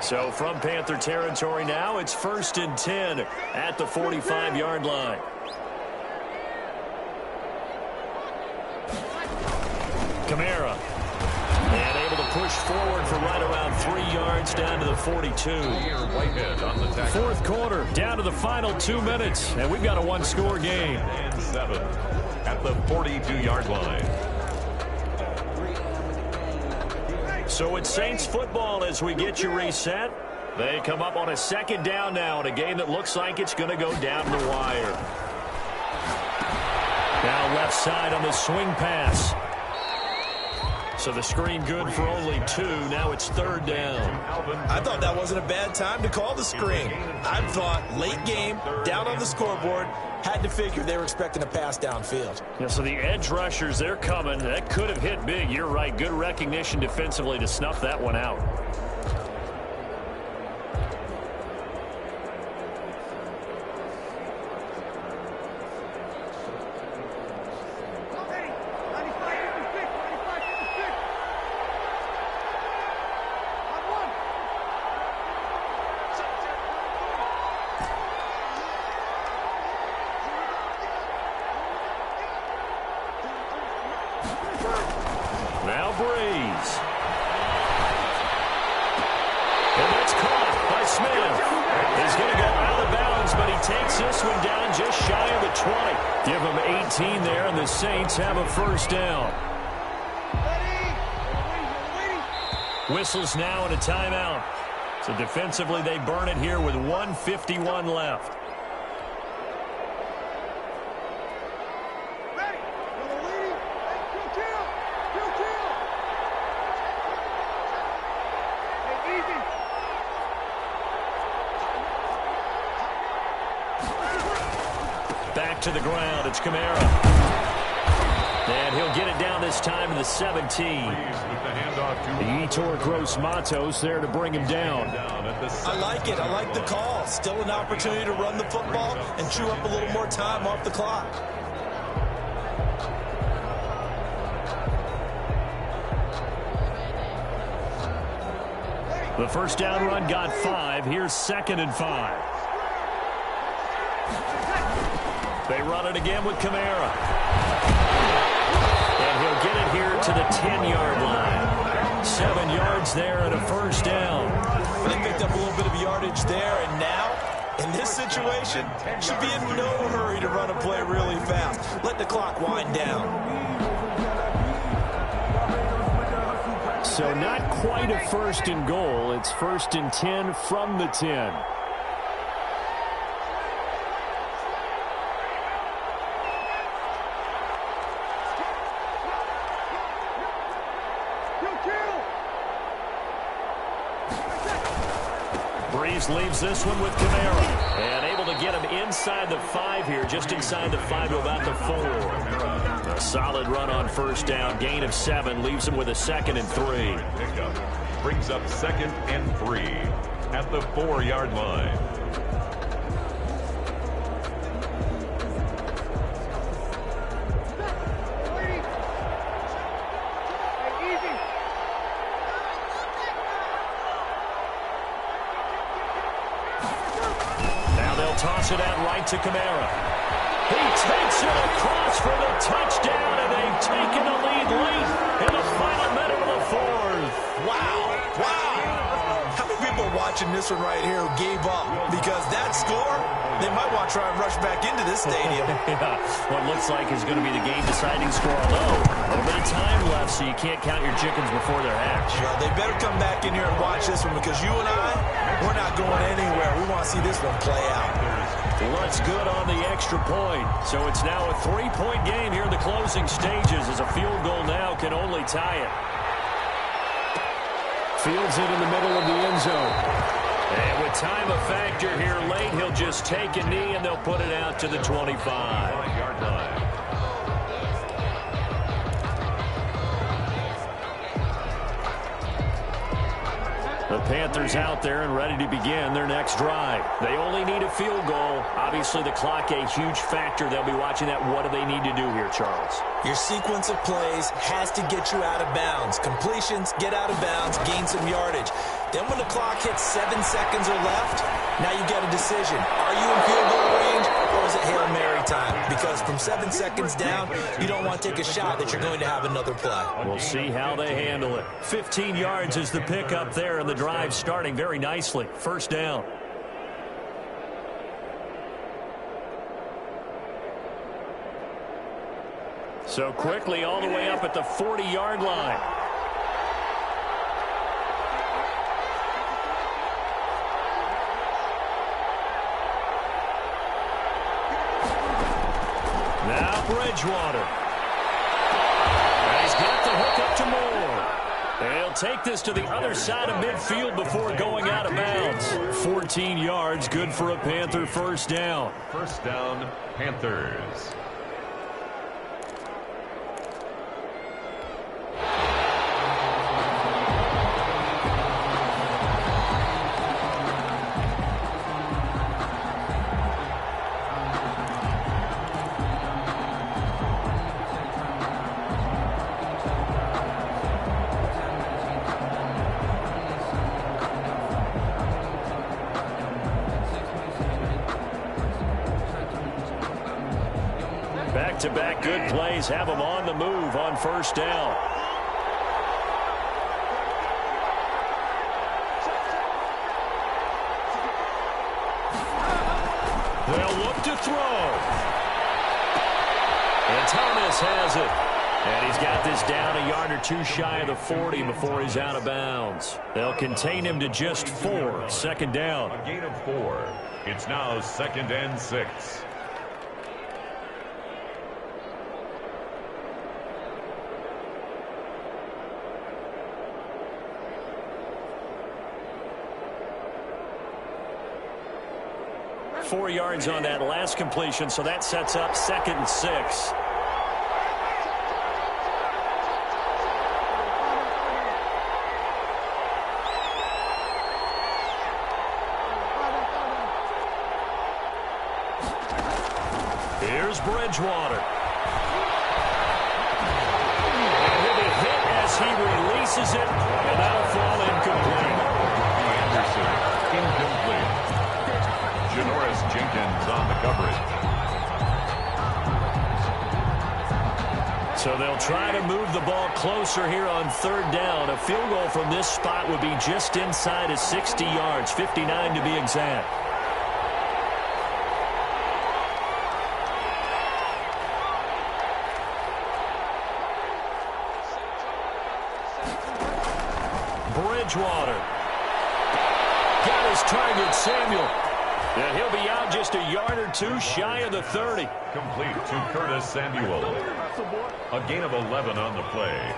So from Panther territory now, it's 1st and 10 at the 45-yard line. Kamara. And able to push forward for right around 3 yards down to the 42. Whitehead on the tackle. Fourth quarter, down to the final 2 minutes, and we've got a one-score game. And 7 at the 42-yard line. So it's Saints football as we get you reset. They come up on a second down now in a game that looks like it's going to go down the wire. Now left side on the swing pass. So the screen good for only 2. Now it's third down. I thought that wasn't a bad time to call the screen. I thought late game, down on the scoreboard, had to figure they were expecting a pass downfield. Yeah, so the edge rushers, they're coming. That could have hit big. You're right. Good recognition defensively to snuff that one out. Now Breeze. And that's caught by Smith. He's going to go out of bounds, but he takes this one down just shy of the 20. Give him 18 there, and the Saints have a first down. Whistles now and a timeout. So defensively, they burn it here with 1:51 left. Back to the ground, it's Kamara. And he'll get it down this time to the 17. The Yetur Gross Matos there to bring him down. I like it. I like the call. Still an opportunity to run the football and chew up a little more time off the clock. The first down run got 5. Here's 2nd and 5. They run it again with Kamara. And he'll get it here to the 10-yard line. 7 yards there and a first down. They picked up a little bit of yardage there, and now, in this situation, should be in no hurry to run a play really fast. Let the clock wind down. So not quite a first and goal. It's 1st and 10 from the 10. Breeze leaves this one with Kamara. And able to get him inside the 5 here, just inside the 5 to about the 4. A solid run on first down. Gain of 7 leaves him with a 2nd and 3. Pickup brings up 2nd and 3 at the 4-yard line. Toss it out right to Kamara. He takes it across for the touchdown, and they've taken the lead late in the final minute of the 4th. Wow. How many people are watching this one right here who gave up? Because that score, they might want to try and rush back into this stadium. Yeah, what looks like is going to be the game-deciding score. Although, a little bit of time left, so you can't count your chickens before they're hatched. Well, they better come back in here and watch this one, because you and I, we're not going anywhere. We want to see this one play out. Looks good on the extra point. So it's now a 3-point game here in the closing stages, as a field goal now can only tie it. Fields it in the middle of the end zone. And with time a factor here late, he'll just take a knee and they'll put it out to the 25-yard line. The Panthers out there and ready to begin their next drive. They only need a field goal. Obviously, the clock a huge factor. They'll be watching that. What do they need to do here, Charles? Your sequence of plays has to get you out of bounds. Completions, get out of bounds, gain some yardage. Then when the clock hits 7 seconds or left, now you get a decision. Are you in field goal range, or calls it Hail Mary time because from 7 seconds down, you don't want to take a shot that you're going to have another play. We'll see how they handle it. 15 yards is the pickup there, and the drive starting very nicely. First down. So quickly all the way up at the 40-yard line. Now Bridgewater. And he's got the hook up to Moore. And he'll take this to the other side of midfield before going out of bounds. 14 yards, good for a Panther first down. First down, Panthers. Back-to-back good plays have them on the move on first down. They'll look to throw. And Thomas has it. And he's got this down a yard or two shy of the 40 before he's out of bounds. They'll contain him to just 4. Second down. A gain of 4. It's now 2nd and 6. Four yards on that last completion, so that sets up 2nd and 6. Here's Bridgewater. And he'll be hit as he releases it, and that'll fall incomplete. Anderson, incomplete. Janoris Jenkins on the coverage. So they'll try to move the ball closer here on third down. A field goal from this spot would be just inside of 60 yards, 59 to be exact. Bridgewater. Got his target, Samuel. And he'll be out just a yard or two shy of the 30. Complete to Curtis Samuel. A gain of 11 on the play.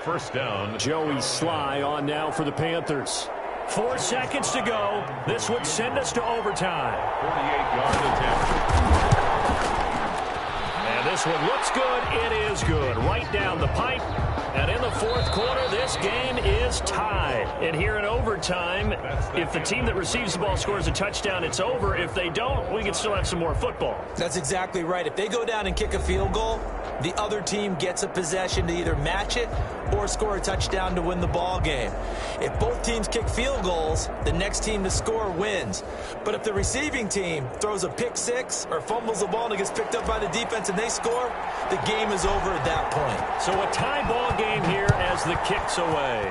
First down. Joey Sly on now for the Panthers. 4 seconds to go. This would send us to overtime. 48-yard attempt. And this one looks good. It is good. Right down the pipe. And in the fourth quarter, this game is tied. And here in overtime, if the team that receives the ball scores a touchdown, it's over. If they don't, we can still have some more football. That's exactly right. If they go down and kick a field goal, the other team gets a possession to either match it or score a touchdown to win the ball game. If both teams kick field goals, the next team to score wins. But if the receiving team throws a pick six or fumbles the ball and it gets picked up by the defense and they score, the game is over at that point. So a tie ball game here as the kick's away.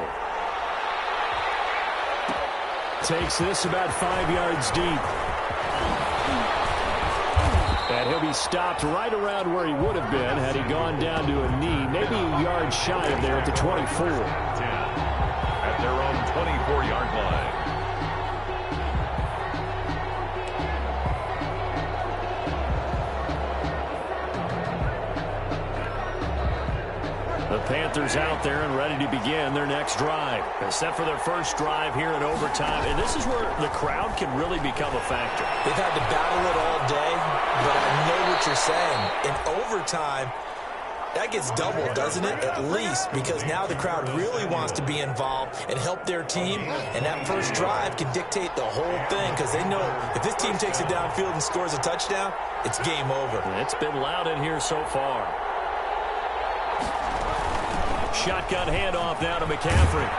Takes this about 5 yards deep. And he'll be stopped right around where he would have been had he gone down to a knee, maybe a yard shy of there at the 24. 10 at their own 24-yard line. The Panthers out there and ready to begin their next drive. Except for their first drive here in overtime. And this is where the crowd can really become a factor. They've had to battle it all day, but I know what you're saying. In overtime, that gets doubled, doesn't it? At least, because now the crowd really wants to be involved and help their team. And that first drive can dictate the whole thing because they know if this team takes it downfield and scores a touchdown, it's game over. It's been loud in here so far. Shotgun handoff now to McCaffrey.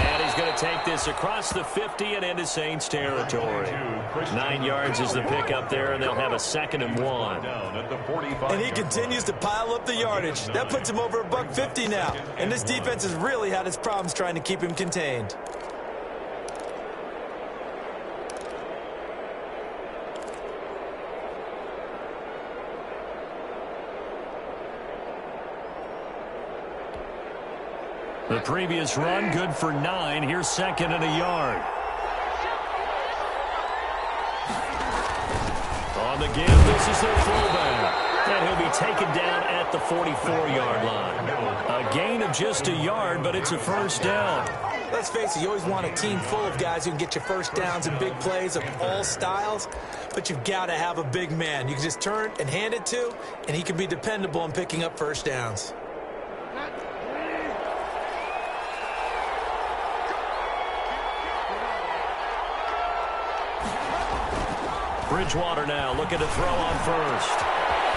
And he's he's going to take this across the 50 and into Saints territory. 9 yards is the pickup there, and they'll have a 2nd and 1. And he continues to pile up the yardage. That puts him over $150 now. And this defense has really had its problems trying to keep him contained. The previous run, good for 9. Here's 2nd and a yard. On the give, this is their fullback. And he'll be taken down at the 44-yard line. A gain of just a yard, but it's a 1st down. Let's face it, you always want a team full of guys who can get you first downs and big plays of all styles, but you've got to have a big man you can just turn and hand it to, and he can be dependable in picking up first downs. Bridgewater now looking to throw on 1st.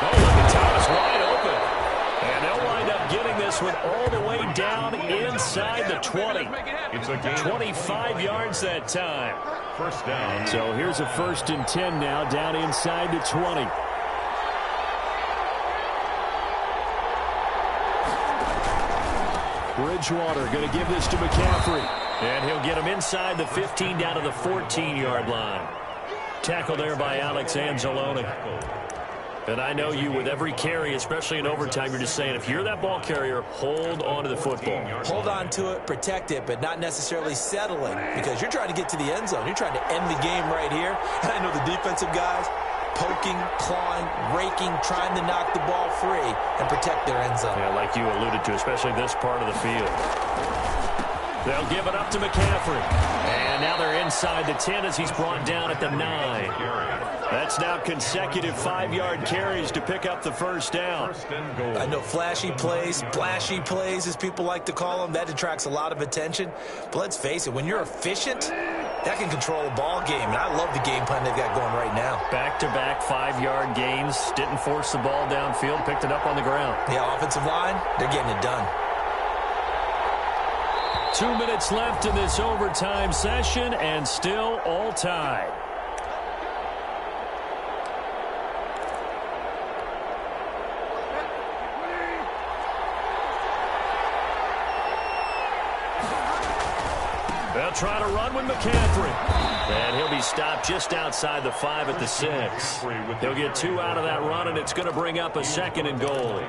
Oh, look at Thomas wide open. And they'll wind up getting this one all the way down inside the 20. It's a gain 25 yards that time. 1st down. So here's a 1st and 10 now down inside the 20. Bridgewater going to give this to McCaffrey. And he'll get him inside the 15 down to the 14-yard line. Tackle there by Alex Anzalone. And I know you, with every carry, especially in overtime, you're just saying, if you're that ball carrier, hold on to the football. Hold on to it, protect it, but not necessarily settling, because you're trying to get to the end zone. You're trying to end the game right here. And I know the defensive guys poking, clawing, raking, trying to knock the ball free and protect their end zone. Yeah, like you alluded to, especially this part of the field. They'll give it up to McCaffrey. And now they're inside the 10 as he's brought down at the 9. That's now consecutive 5-yard carries to pick up the 1st down. I know flashy plays, splashy plays, as people like to call them, that attracts a lot of attention. But let's face it, when you're efficient, that can control a ball game. And I love the game plan they've got going right now. Back-to-back 5-yard gains. Didn't force the ball downfield. Picked it up on the ground. Yeah, offensive line, they're getting it done. 2 minutes left in this overtime session, and still all tied. They'll try to run with McCaffrey. And he'll be stopped just outside the 5 at the 6. They'll get 2 out of that run, and it's going to bring up a 2nd and goal.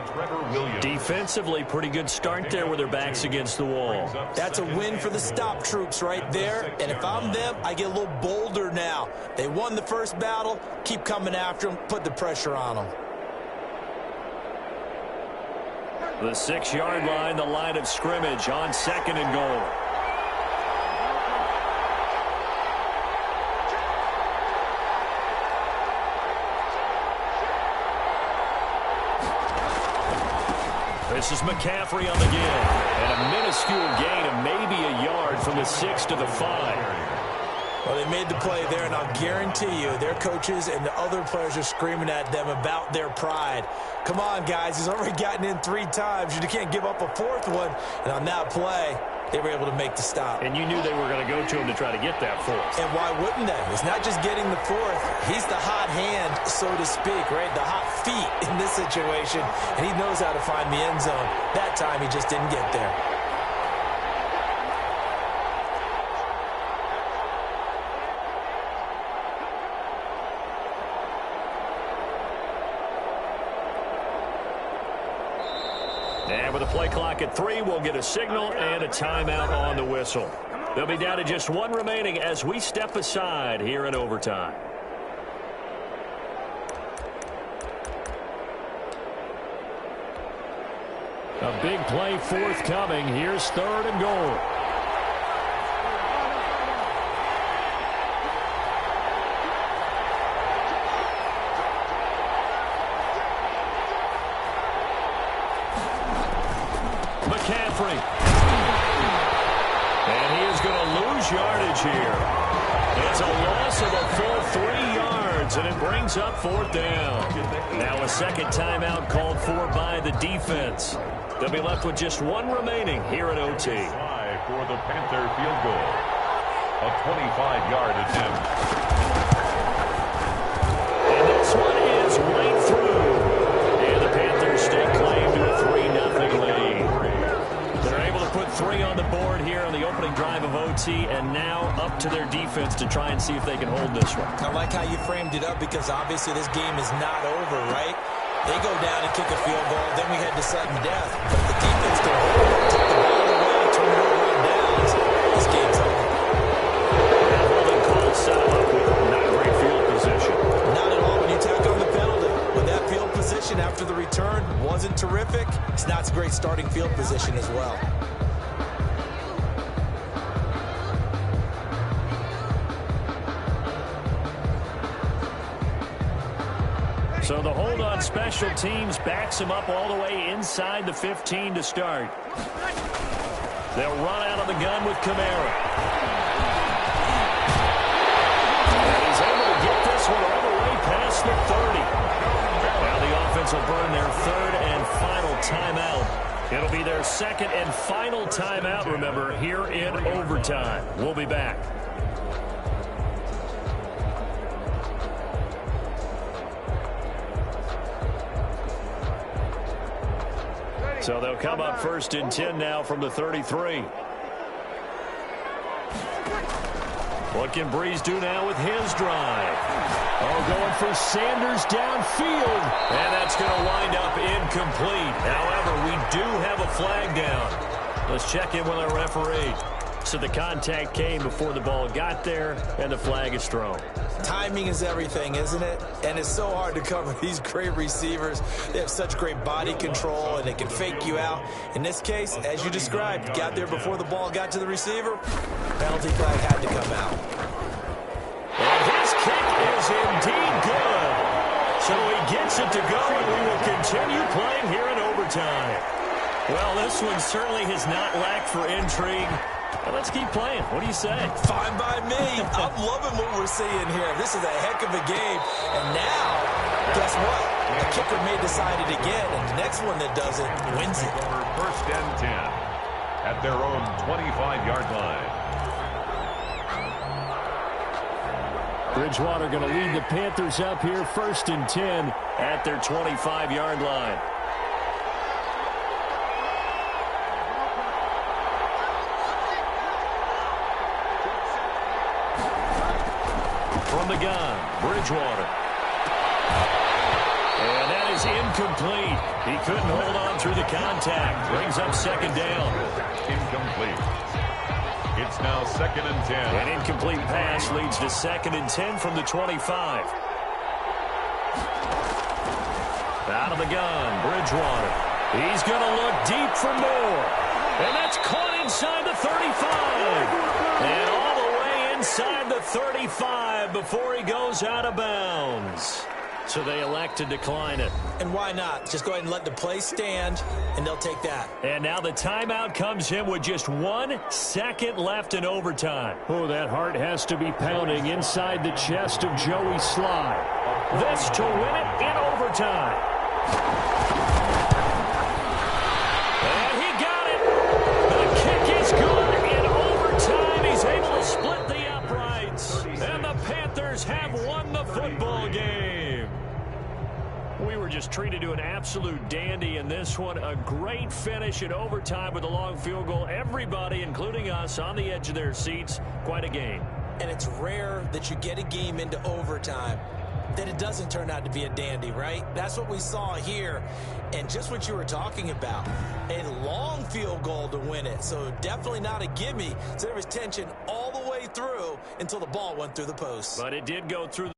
Defensively, pretty good start there with their backs against the wall. That's a win for the stop troops right there. And if I'm them, I get a little bolder now. They won the first battle. Keep coming after them. Put the pressure on them. The 6-yard line, the line of scrimmage on 2nd and goal. This is McCaffrey on the give. And a minuscule gain of maybe a yard from the 6 to the 5. Well, they made the play there, and I'll guarantee you their coaches and the other players are screaming at them about their pride. Come on, guys. He's already gotten in 3 times. You can't give up a 4th one. And on that play, they were able to make the stop. And you knew they were going to go to him to try to get that 4th. And why wouldn't they? It's not just getting the 4th. He's the hot hand, so to speak, right? The hot feet in this situation. And he knows how to find the end zone. That time, he just didn't get there. And with the play clock at 3, we'll get a signal and a timeout on the whistle. They'll be down to just 1 remaining as we step aside here in overtime. A big play forthcoming. Here's 3rd and goal. McCaffrey. And he is going to lose yardage here. It's a loss of a full 3 yards, and it brings up 4th down. Now a 2nd timeout called for by the defense. They'll be left with just 1 remaining here at OT. for the Panther field goal. A 25-yard attempt. And this one is right through. And the Panthers stake claim to a 3-0 lead. They're able to put 3 on the board here on the opening drive of OT, and now up to their defense to try and see if they can hold this one. I like how you framed it up, because obviously this game is not over, right? They go down and kick a field goal, then we head to sudden death. But the defense can hold it, take the ball away, turn it over on downs. This game's over. That holding call set them up with not great field position. Not at all when you tack on the penalty. But that field position after the return wasn't terrific. It's not a great starting field position as well. So the hold on special teams backs him up all the way inside the 15 to start. They'll run out of the gun with Kamara. And he's able to get this one all the way past the 30. Now the offense will burn their 3rd and final timeout. It'll be their 2nd and final timeout, remember, here in overtime. We'll be back. So they'll come up 1st and 10 now from the 33. What can Breeze do now with his drive? Oh, going for Sanders downfield. And that's going to wind up incomplete. However, we do have a flag down. Let's check in with our referee. So the contact came before the ball got there, and the flag is thrown. Timing is everything, isn't it? And it's so hard to cover these great receivers. They have such great body control, and they can fake you out. In this case, as you described, got there before the ball got to the receiver. Penalty flag had to come out. And his kick is indeed good. So he gets it to go, and we will continue playing here in overtime. Well, this one certainly has not lacked for intrigue. But let's keep playing. What do you say? Fine by me. I'm loving what we're seeing here. This is a heck of a game. And now, guess what? The kicker may decide it again, and the next one that does it wins it. 1st and 10 at their own 25-yard line. Bridgewater going to lead the Panthers up here 1st and 10 at their 25-yard line. From the gun, Bridgewater. And that is incomplete. He couldn't hold on through the contact. Brings up 2nd down. Incomplete. It's now 2nd and 10. An incomplete pass leads to 2nd and 10 from the 25. Out of the gun, Bridgewater. He's going to look deep for more. And that's caught inside the 35. And all the way inside the 35 before he goes out of bounds. So they elect to decline it. And why not? Just go ahead and let the play stand, and they'll take that. And now the timeout comes in with just 1 second left in overtime. Oh, that heart has to be pounding inside the chest of Joey Sly. This to win it in overtime. And he got it. The kick is good in overtime. He's able to split the uprights. And the Panthers have won the football game. We were just treated to an absolute dandy in this one. A great finish in overtime with a long field goal. Everybody, including us, on the edge of their seats. Quite a game. And it's rare that you get a game into overtime that it doesn't turn out to be a dandy, right? That's what we saw here. And just what you were talking about, a long field goal to win it. So definitely not a gimme. So there was tension all the way through until the ball went through the post. But it did go through.